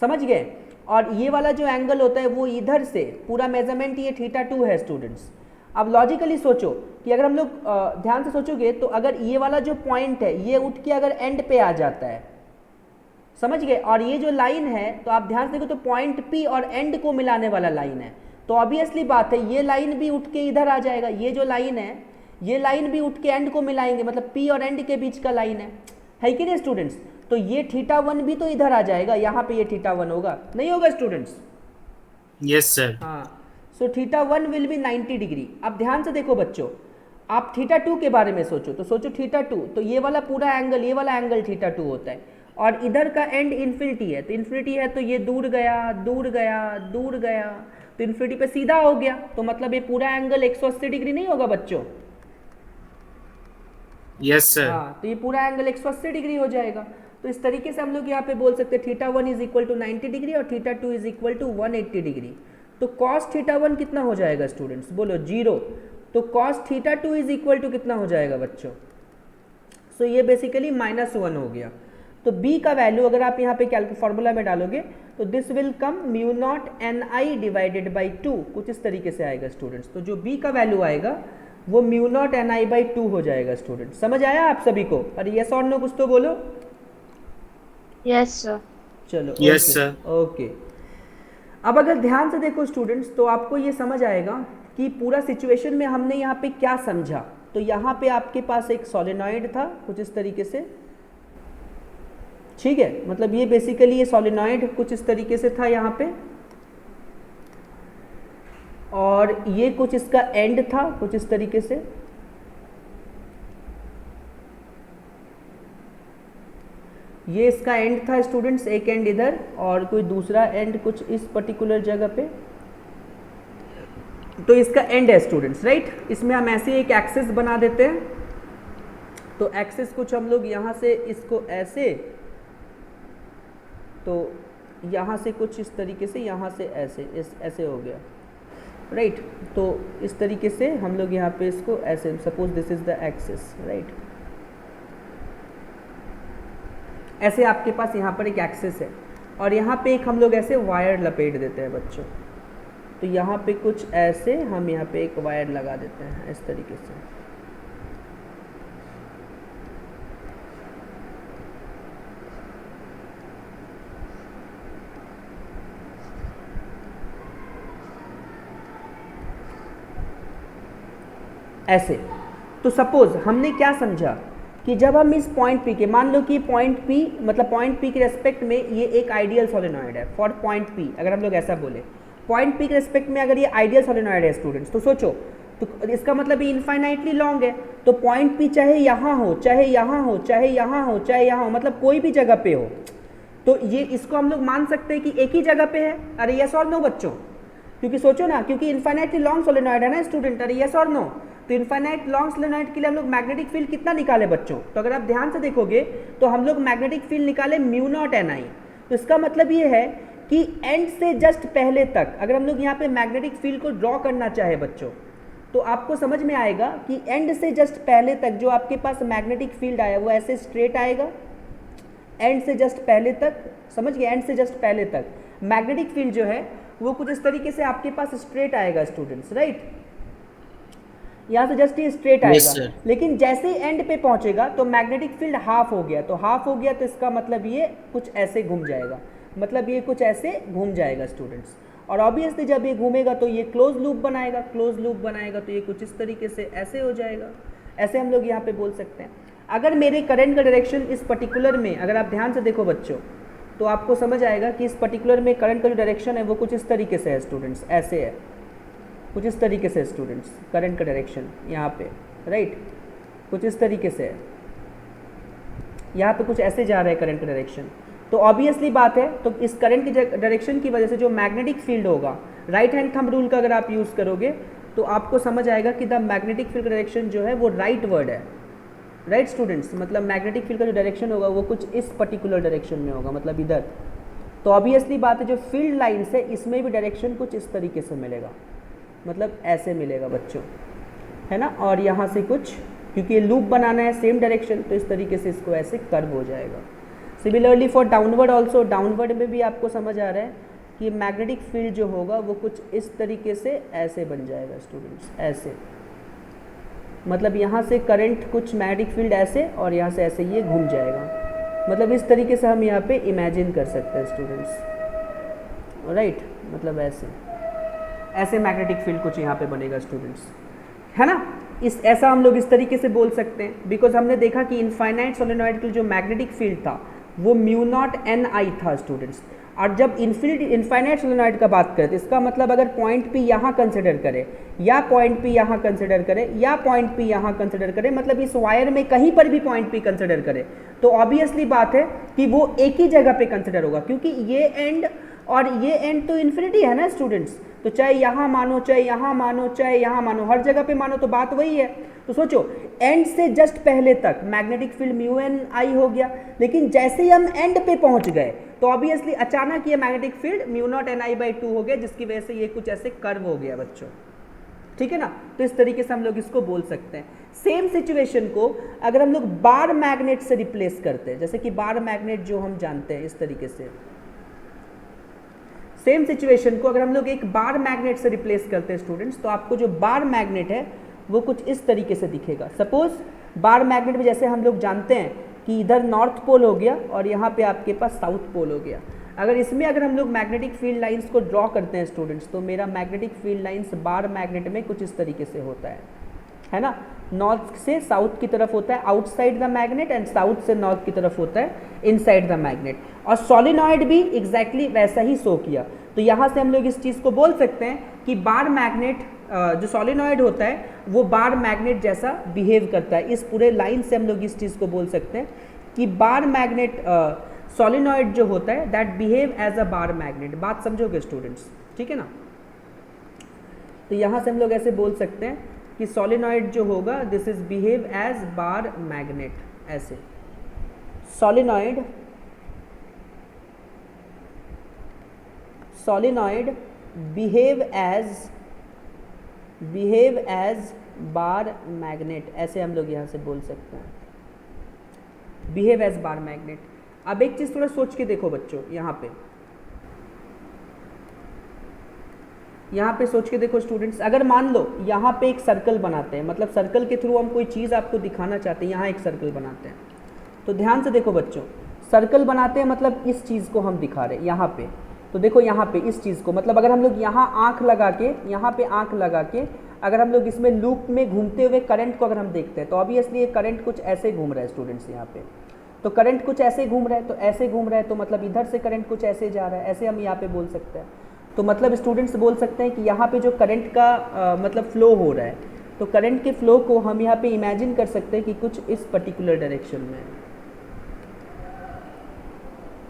S1: समझ गए? और ये वाला जो एंगल होता है वो इधर से पूरा मेजरमेंट ये थीटा 2 है स्टूडेंट्स। अब लॉजिकली सोचो कि अगर हम लोग ध्यान से सोचोगे तो अगर ये वाला जो पॉइंट है ये उठ के अगर एंड पे आ जाता है, समझ गए, और ये जो लाइन है तो आप ध्यान से देखो तो पॉइंट P और एंड को मिलाने वाला लाइन है, तो ऑब्वियसली बात है ये लाइन भी उठ के इधर आ जाएगा, ये जो लाइन है ये लाइन भी उठ के एंड को मिलाएंगे, मतलब P और एंड के बीच का लाइन है कि नहीं स्टूडेंट्स? तो ये थीटा 1 भी तो इधर आ जाएगा, यहाँ पे ये थीटा 1 होगा, नहीं होगा स्टूडेंट्स?
S2: Yes sir.
S1: हाँ, so theta 1 will be 90 degree. अब ध्यान से देखो बच्चों, आप थीटा 2 के बारे में सोचो, तो सोचो थीटा 2, तो ये वाला पूरा एंगल, ये वाला एंगल थीटा 2 होता है, और इधर का एंड इन्फिनिटी है, तो इन्फिनिटी है तो ये दूर गया दूर गया दूर गया, तो इन्फिनिटी पे सीधा हो गया, तो मतलब ये पूरा एंगल 180 डिग्री नहीं होगा बच्चों?
S2: Yes sir.
S1: हाँ, तो ये पूरा एंगल 180 डिग्री हो जाएगा। तो इस तरीके से हम लोग यहाँ पे बोल सकते हैं theta 1 is equal to 90 degree और theta 2 is equal to 180 degree. तो कॉस थीटा 1 कितना हो जाएगा स्टूडेंट्स? बोलो 0। तो cos theta 2 is equal to कितना हो जाएगा बच्चों? सो ये बेसिकली -1 हो गया। तो b का वैल्यू अगर आप यहाँ पे फॉर्मूला में डालोगे तो this will come mu naught ni divided by 2, कुछ इस तरीके से आएगा स्टूडेंट्स। तो जो b का वैल्यू आएगा वो म्यू नॉट ni बाई 2 हो जाएगा स्टूडेंट। समझ आया आप सभी को? अरे यस और नो कुछ तो बोलो।
S4: Yes sir.
S1: चलो
S2: यस सर।
S1: ओके। अब अगर ध्यान से देखो स्टूडेंट्स तो आपको ये समझ आएगा कि पूरा सिचुएशन में हमने यहाँ पे क्या समझा। तो यहाँ पे आपके पास एक सोलेनॉइड था कुछ इस तरीके से, ठीक है, मतलब ये बेसिकली ये सोलेनॉइड कुछ इस तरीके से था यहाँ पे, और ये कुछ इसका एंड था कुछ इस तरीके से, ये इसका एंड था स्टूडेंट्स, एक एंड इधर और कोई दूसरा एंड कुछ इस पर्टिकुलर जगह पे, तो इसका एंड है स्टूडेंट्स, राइट। इसमें हम ऐसे एक एक्सिस बना देते हैं, तो एक्सिस कुछ हम लोग यहाँ से इसको ऐसे, तो यहाँ से कुछ इस तरीके से, यहाँ से ऐसे, ऐसे हो गया, राइट। तो इस तरीके से हम लोग यहाँ पे इसको ऐसे, suppose this is the axis, right. ऐसे आपके पास यहाँ पर एक एक्सिस है और यहाँ पे एक हम लोग ऐसे वायर लपेट देते हैं बच्चों। तो यहाँ पे कुछ ऐसे हम यहाँ पे एक वायर लगा देते हैं इस तरीके से। ऐसे। तो सपोज हमने क्या समझा कि जब हम इस पॉइंट पी के, मान लो कि पॉइंट पी, मतलब पॉइंट पी के रेस्पेक्ट में ये एक आइडियल सोलेनॉइड है फॉर पॉइंट पी, अगर हम लोग ऐसा बोले पॉइंट पी के रेस्पेक्ट में अगर ये आइडियल सोलेनॉइड है स्टूडेंट्स, तो सोचो, तो इसका मतलब ये इनफाइनाइटली लॉन्ग है। तो पॉइंट पी चाहे यहाँ हो, चाहे यहाँ हो, चाहे यहाँ हो, चाहे यहाँ हो, मतलब कोई भी जगह पे हो, तो ये इसको हम लोग मान सकते हैं कि एक ही जगह पे है। अरे यस और नो बच्चों, क्योंकि सोचो ना, क्योंकि इनफाइनाइटली लॉन्ग सोलेनॉइड है ना स्टूडेंट। अरे यस और नो, तो इनफाइनाइट लॉन्ग सोलेनॉइड के लिए हम लोग मैग्नेटिक फील्ड कितना निकाले बच्चों? तो अगर आप ध्यान से देखोगे तो हम लोग मैग्नेटिक फील्ड निकाले म्यू नॉट एन आई। तो इसका मतलब ये है कि एंड से जस्ट पहले तक अगर हम लोग यहाँ पे मैग्नेटिक फील्ड को ड्रॉ करना चाहे बच्चों, तो आपको समझ में आएगा कि एंड से जस्ट पहले तक जो आपके पास मैग्नेटिक फील्ड आया वो ऐसे स्ट्रेट आएगा। एंड से जस्ट पहले तक, समझ गए, एंड से जस्ट पहले तक मैग्नेटिक फील्ड जो है वो कुछ इस तरीके से आपके पास स्ट्रेट आएगा स्टूडेंट्स, राइट। यहाँ से जस्ट ये स्ट्रेट आएगा, लेकिन जैसे ही एंड पे पहुंचेगा तो मैग्नेटिक फील्ड हाफ हो गया। तो हाफ हो गया तो इसका मतलब ये कुछ ऐसे घूम जाएगा, मतलब ये कुछ ऐसे घूम जाएगा स्टूडेंट्स। और ऑब्वियसली जब ये घूमेगा तो ये क्लोज लूप बनाएगा, क्लोज लूप बनाएगा तो ये कुछ इस तरीके से ऐसे हो जाएगा। ऐसे हम लोग यहाँ पे बोल सकते हैं। अगर मेरे करंट का डायरेक्शन इस पर्टिकुलर में, अगर आप ध्यान से देखो बच्चों, तो आपको समझ आएगा कि इस पर्टिकुलर में करंट का जो डायरेक्शन है वो कुछ इस तरीके से है स्टूडेंट्स, ऐसे है, कुछ इस तरीके से स्टूडेंट्स, करंट का डायरेक्शन यहाँ पे, राइट, कुछ इस तरीके से है, यहाँ पे कुछ ऐसे जा रहा है करंट का डायरेक्शन। तो ऑब्वियसली बात है, तो इस करंट की डायरेक्शन की वजह से जो मैग्नेटिक फील्ड होगा, राइट हैंड थंब रूल का अगर आप यूज़ करोगे तो आपको समझ आएगा कि द मैग्नेटिक फील्ड का डायरेक्शन जो है वो राइट वर्ड है, राइट स्टूडेंट्स। मतलब मैग्नेटिक फील्ड का जो डायरेक्शन होगा वो कुछ इस पर्टिकुलर डायरेक्शन में होगा, मतलब इधर। तो ऑब्वियसली बात है, जो फील्ड लाइन्स है इसमें भी डायरेक्शन कुछ इस तरीके से मिलेगा, मतलब ऐसे मिलेगा बच्चों, है ना। और यहाँ से कुछ, क्योंकि ये लूप बनाना है सेम डायरेक्शन, तो इस तरीके से इसको ऐसे कर्व हो जाएगा। Similarly for downward also, downward में भी आपको समझ आ रहा है कि मैग्नेटिक फील्ड जो होगा वो कुछ इस तरीके से ऐसे बन जाएगा स्टूडेंट्स, ऐसे। मतलब यहाँ से करंट कुछ मैग्नेटिक फील्ड ऐसे और यहाँ से ऐसे ये घूम जाएगा, मतलब इस तरीके से हम यहाँ पे इमेजिन कर सकते हैं स्टूडेंट्स, राइट। मतलब ऐसे ऐसे मैग्नेटिक फील्ड कुछ यहाँ पे बनेगा स्टूडेंट्स, है ना। ऐसा हम लोग इस तरीके से बोल सकते हैं, बिकॉज हमने देखा कि इनफाइनाइट सोलेनॉइड के लिए जो मैग्नेटिक फील्ड था वो म्यू नॉट एन आई था स्टूडेंट्स। और जब इनफाइनाइट सोलेनॉइड का बात करें तो इसका मतलब अगर पॉइंट पी यहाँ कंसिडर करें, या पॉइंट पी यहाँ कंसिडर करें, या पॉइंट पी यहाँ कंसिडर करें, मतलब इस वायर में कहीं पर भी पॉइंट पी कंसिडर करें, तो ऑब्वियसली बात है कि वो एक ही जगह पे कंसिडर होगा, क्योंकि ये एंड और ये एंड तो इन्फिनिटी है ना स्टूडेंट्स। तो चाहे यहाँ मानो, चाहे यहाँ मानो, चाहे यहाँ मानो, हर जगह पे मानो तो बात वही है। तो सोचो, एंड से जस्ट पहले तक मैग्नेटिक फील्ड म्यू एन आई हो गया, लेकिन जैसे ही हम एंड पे पहुंच गए तो ऑब्वियसली अचानक ये magnetic field mu naught N I by 2 हो गया, जिसकी वजह से ये कुछ ऐसे कर्व हो गया बच्चों, ठीक है ना। तो इस तरीके से हम लोग इसको बोल सकते हैं। सेम सिचुएशन को अगर हम लोग बार मैग्नेट से रिप्लेस करते हैं, जैसे कि बार मैग्नेट जो हम जानते हैं इस तरीके से, सेम सिचुएशन को अगर हम लोग एक बार मैग्नेट से रिप्लेस करते हैं स्टूडेंट्स, तो आपको जो बार मैग्नेट है वो कुछ इस तरीके से दिखेगा। सपोज बार मैग्नेट में जैसे हम लोग जानते हैं कि इधर नॉर्थ पोल हो गया और यहाँ पे आपके पास साउथ पोल हो गया। अगर इसमें अगर हम लोग मैग्नेटिक फील्ड लाइंस को ड्रॉ करते हैं स्टूडेंट्स, तो मेरा magnetic field lines bar magnet में कुछ इस तरीके से होता है ना। नॉर्थ से साउथ की तरफ होता है outside the magnet, and south से नॉर्थ की तरफ होता है इनसाइड द मैग्नेट। और सोलिनॉइड भी एग्जैक्टली वैसा ही शो किया। तो यहाँ से हम लोग इस चीज़ को बोल सकते हैं कि बार मैग्नेट जो सोलिनॉइड होता है वो बार मैग्नेट जैसा बिहेव करता है। इस पूरे लाइन से हम लोग इस चीज़ को बोल सकते हैं कि बार मैग्नेट सोलिनॉइड जो होता है that behave as a bar magnet. बात समझोगे स्टूडेंट्स, ठीक है ना। तो यहाँ से हम लोग ऐसे बोल सकते हैं कि सोलिनॉइड जो होगा this is behave as bar magnet, ऐसे solenoid solenoid behave as bar magnet, ऐसे हम लोग यहाँ से बोल सकते हैं, बिहेव एज बार मैग्नेट। अब एक चीज़ थोड़ा सोच के देखो बच्चों, यहाँ पे सोच के देखो स्टूडेंट्स, अगर मान लो यहाँ पे एक सर्कल बनाते हैं, मतलब सर्कल के थ्रू हम कोई चीज़ आपको दिखाना चाहते हैं, यहाँ एक सर्कल बनाते हैं, तो ध्यान से देखो बच्चों, सर्कल बनाते हैं मतलब इस चीज़ को हम दिखा रहे हैं यहाँ पे, तो देखो यहाँ पे इस चीज़ को, मतलब अगर हम लोग यहाँ आँख लगा के, यहाँ पे आँख लगा के अगर हम लोग इसमें लूप में घूमते हुए करंट को अगर हम देखते हैं, तो ऑब्वियसली ये करंट कुछ ऐसे घूम रहा है स्टूडेंट्स यहाँ पे, तो करंट कुछ ऐसे घूम रहा है, तो ऐसे घूम रहा है, तो मतलब इधर से करंट कुछ ऐसे जा रहा है, ऐसे हम यहाँ पे बोल सकते हैं। तो मतलब स्टूडेंट्स बोल सकते हैं कि यहाँ पे जो करंट का मतलब फ्लो हो रहा है, तो करंट के फ्लो को हम यहाँ पे इमेजिन कर सकते हैं कि कुछ इस पर्टिकुलर डायरेक्शन में है,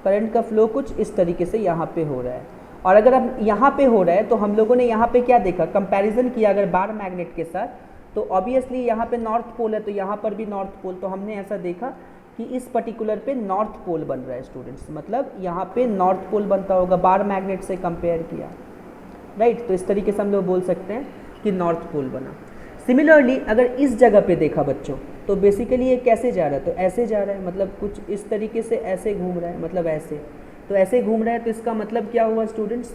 S1: करंट का फ्लो कुछ इस तरीके से यहाँ पे हो रहा है। और अगर अब यहाँ पे हो रहा है, तो हम लोगों ने यहाँ पे क्या देखा, कंपैरिजन किया अगर बार मैग्नेट के साथ, तो ऑब्वियसली यहाँ पे नॉर्थ पोल है, तो यहाँ पर भी नॉर्थ पोल, तो हमने ऐसा देखा कि इस पर्टिकुलर पे नॉर्थ पोल बन रहा है स्टूडेंट्स, मतलब यहाँ पे नॉर्थ पोल बनता होगा बार मैग्नेट से कंपेयर किया, राइट। तो इस तरीके से हम लोग बोल सकते हैं कि नॉर्थ पोल बना। सिमिलरली अगर इस जगह पे देखा बच्चों, तो बेसिकली ये कैसे जा रहा है, तो ऐसे जा रहा है, मतलब कुछ इस तरीके से ऐसे घूम रहा है, मतलब ऐसे, तो ऐसे घूम रहा है, तो इसका मतलब क्या हुआ स्टूडेंट्स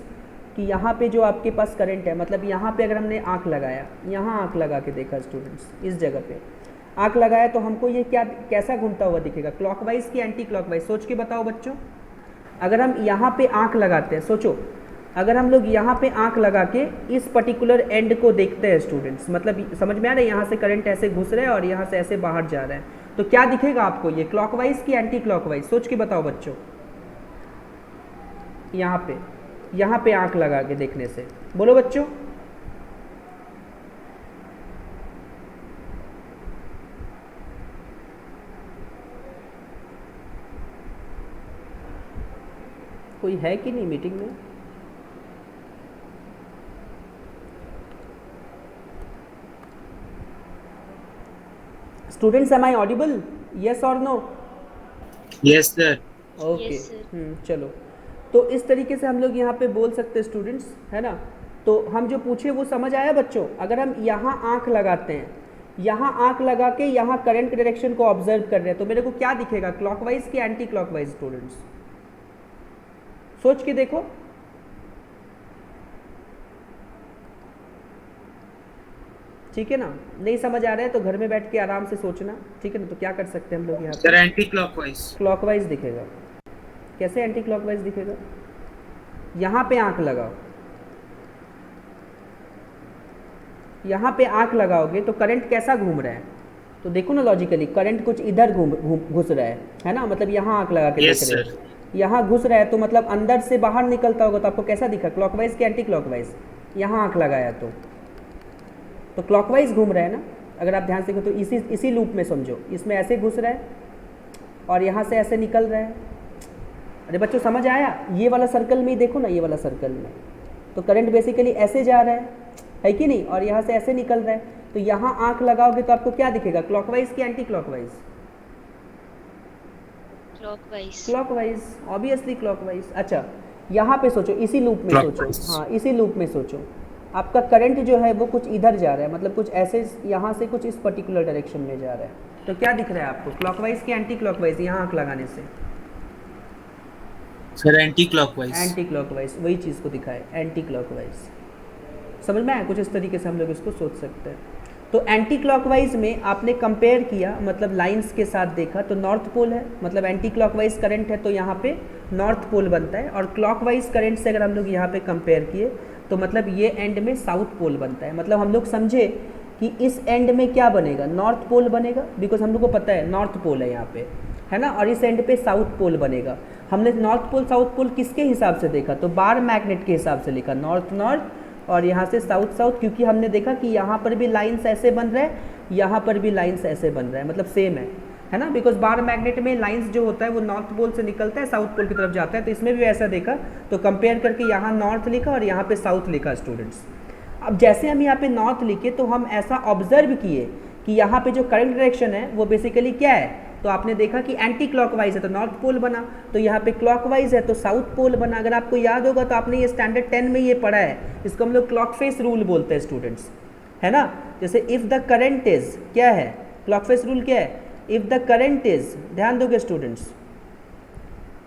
S1: कि यहाँ पे जो आपके पास करंट है, मतलब यहाँ पे अगर हमने आँख लगाया, यहाँ आँख लगा के देखा स्टूडेंट्स, इस जगह पे आँख लगाया, तो हमको ये क्या कैसा घूमता हुआ दिखेगा, क्लॉकवाइज की एंटी क्लॉकवाइज, सोच के बताओ बच्चों। अगर हम यहाँ पे आँख लगाते हैं, सोचो अगर हम लोग यहाँ पे आँख लगा के इस पर्टिकुलर एंड को देखते हैं स्टूडेंट्स, मतलब समझ में आ रहा है, यहाँ से करंट ऐसे घुस रहा है और यहाँ से ऐसे बाहर जा रहा है, तो क्या दिखेगा आपको, ये क्लॉकवाइज की एंटी क्लॉकवाइज, सोच के बताओ बच्चों। यहाँ पे आँख लगा के देखने से, बोलो बच्चों। कोई है कि नहीं मीटिंग में? Students am I audible, yes और no?
S2: Yes sir.
S1: Okay,
S4: Yes, sir.
S1: चलो, तो इस तरीके से हम लोग यहाँ पे बोल सकते हैं स्टूडेंट्स, है ना। तो हम जो पूछे वो समझ आया बच्चों। अगर हम यहाँ आँख लगाते हैं, यहाँ आँख लगा के यहाँ करंट डायरेक्शन को ऑब्जर्व कर रहे हैं, तो मेरे को क्या दिखेगा, क्लॉकवाइज की एंटी क्लॉकवाइज स्टूडेंट्स, सोच के देखो। ठीक है ना, नहीं समझ आ रहा है तो घर में बैठ के आराम से सोचना, ठीक है ना। तो क्या कर सकते हैं हम लोग यहाँ
S2: सर
S1: पे,
S2: एंटी क्लॉकवाइज।
S1: क्लॉकवाइज दिखेगा। कैसे एंटी क्लॉकवाइज दिखेगा, यहाँ पे आँख लगाओ, यहाँ पे आँख लगाओगे तो करंट कैसा घूम रहा है, तो देखो ना लॉजिकली करंट कुछ इधर घुस रहा है ना, मतलब यहाँ आँख लगा के
S2: Yes,
S1: देख रहे हो, यहाँ घुस रहा है, तो मतलब अंदर से बाहर निकलता होगा, तो आपको कैसा दिखा, क्लॉकवाइज की एंटी क्लॉकवाइज, यहाँ आँख लगाया तो क्लॉकवाइज घूम रहा है ना। अगर आप ध्यान से देखो तो इसी लूप में समझो, इसमें ऐसे घुस रहा है और यहाँ से ऐसे निकल रहा है। अरे बच्चों समझ आया, ये वाला सर्कल में ही देखो ना, ये वाला सर्कल में तो करंट बेसिकली ऐसे जा रहा है कि नहीं, और यहाँ से ऐसे निकल रहा है, तो यहाँ आँख लगाओगे तो आपको क्या दिखेगा, क्लॉकवाइज की anti clockwise,
S4: clockwise.
S1: Clockwise, obviously clockwise. अच्छा यहाँ पे सोचो, इसी लूप में सोचो, हाँ इसी लूप में सोचो, आपका करंट जो है वो कुछ इधर जा रहा है, मतलब कुछ ऐसे यहाँ से कुछ इस पर्टिकुलर डायरेक्शन में जा रहा है, तो क्या दिख रहा है आपको, क्लॉकवाइज की एंटी क्लॉकवाइज, यहाँ आँख लगाने से?
S2: Sir anti clockwise.
S1: Anti clockwise, वही चीज़ को दिखाए, एंटी क्लॉकवाइज। समझ में आया, कुछ इस तरीके से हम लोग इसको सोच सकते हैं। तो एंटी क्लॉकवाइज में आपने कंपेयर किया, मतलब लाइंस के साथ देखा, तो नॉर्थ पोल है, मतलब एंटी क्लॉकवाइज करंट है तो यहाँ पे नॉर्थ पोल बनता है, और क्लॉकवाइज करंट से अगर हम लोग यहाँ पे कंपेयर किए तो मतलब ये एंड में साउथ पोल बनता है। मतलब हम लोग समझे कि इस एंड में क्या बनेगा, नॉर्थ पोल बनेगा, बिकॉज हम लोग को पता है नॉर्थ पोल है यहाँ पे, है ना, और इस एंड पे साउथ पोल बनेगा। हमने नॉर्थ पोल साउथ पोल किसके हिसाब से देखा, तो बार मैग्नेट के हिसाब से लिखा, नॉर्थ नॉर्थ और यहाँ से साउथ साउथ, क्योंकि हमने देखा कि यहाँ पर भी लाइन्स ऐसे बन रहे हैं, यहाँ पर भी लाइन्स ऐसे बन रहे हैं, मतलब सेम है ना, बिकॉज बार मैग्नेट में लाइंस जो होता है वो नॉर्थ पोल से निकलता है, साउथ पोल की तरफ जाता है, तो इसमें भी ऐसा देखा, तो कंपेयर करके यहाँ नॉर्थ लिखा और यहाँ पे साउथ लिखा स्टूडेंट्स। अब जैसे हम यहाँ पे नॉर्थ लिखे तो हम ऐसा ऑब्जर्व किए कि यहाँ पे जो करंट डायरेक्शन है वो बेसिकली क्या है, तो आपने देखा कि एंटी क्लॉकवाइज है तो नॉर्थ पोल बना, तो यहाँ पे क्लॉकवाइज है तो साउथ पोल बना। अगर आपको याद होगा तो आपने ये स्टैंडर्ड 10 में ये पढ़ा है, इसको हम लोग क्लॉक फेस रूल बोलते हैं स्टूडेंट्स, है ना। जैसे इफ़ द करंट इज, क्या है क्लॉक फेस रूल, क्या है, इफ़ द करंट इज, ध्यान दोगे students,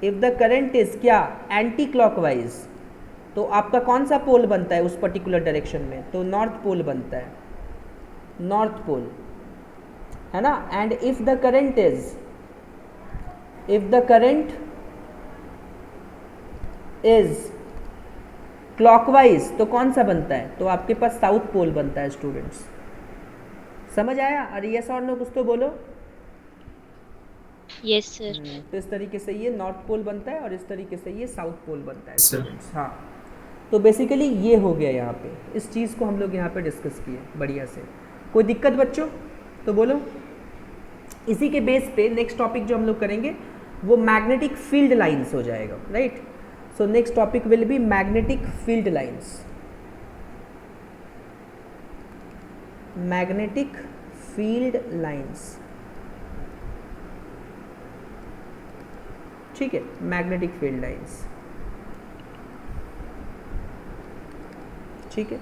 S1: if the current is क्या, एंटी क्लॉकवाइज, तो आपका कौन सा पोल बनता है उस पर्टिकुलर डायरेक्शन में, तो नॉर्थ पोल बनता है, नॉर्थ पोल, है ना। And if the current is, if the current is clockwise तो कौन सा बनता है, तो आपके पास साउथ पोल बनता है स्टूडेंट्स। समझ आया? अरे यस और नो कुछ तो बोलो।
S4: Yes sir.
S1: तो इस तरीके से ये नॉर्थ पोल बनता है और इस तरीके से ये साउथ पोल बनता है
S2: Sir.
S1: स्टूडेंट्स। हाँ, तो बेसिकली ये हो गया यहाँ पे, इस चीज़ को हम लोग यहाँ पे डिस्कस किए बढ़िया से। कोई दिक्कत बच्चों तो बोलो। इसी के बेस पे नेक्स्ट टॉपिक जो हम लोग करेंगे वो मैग्नेटिक फील्ड लाइंस हो जाएगा, right. So next topic will be magnetic field lines, magnetic field lines, ठीक है, मैग्नेटिक फील्ड लाइंस, ठीक है।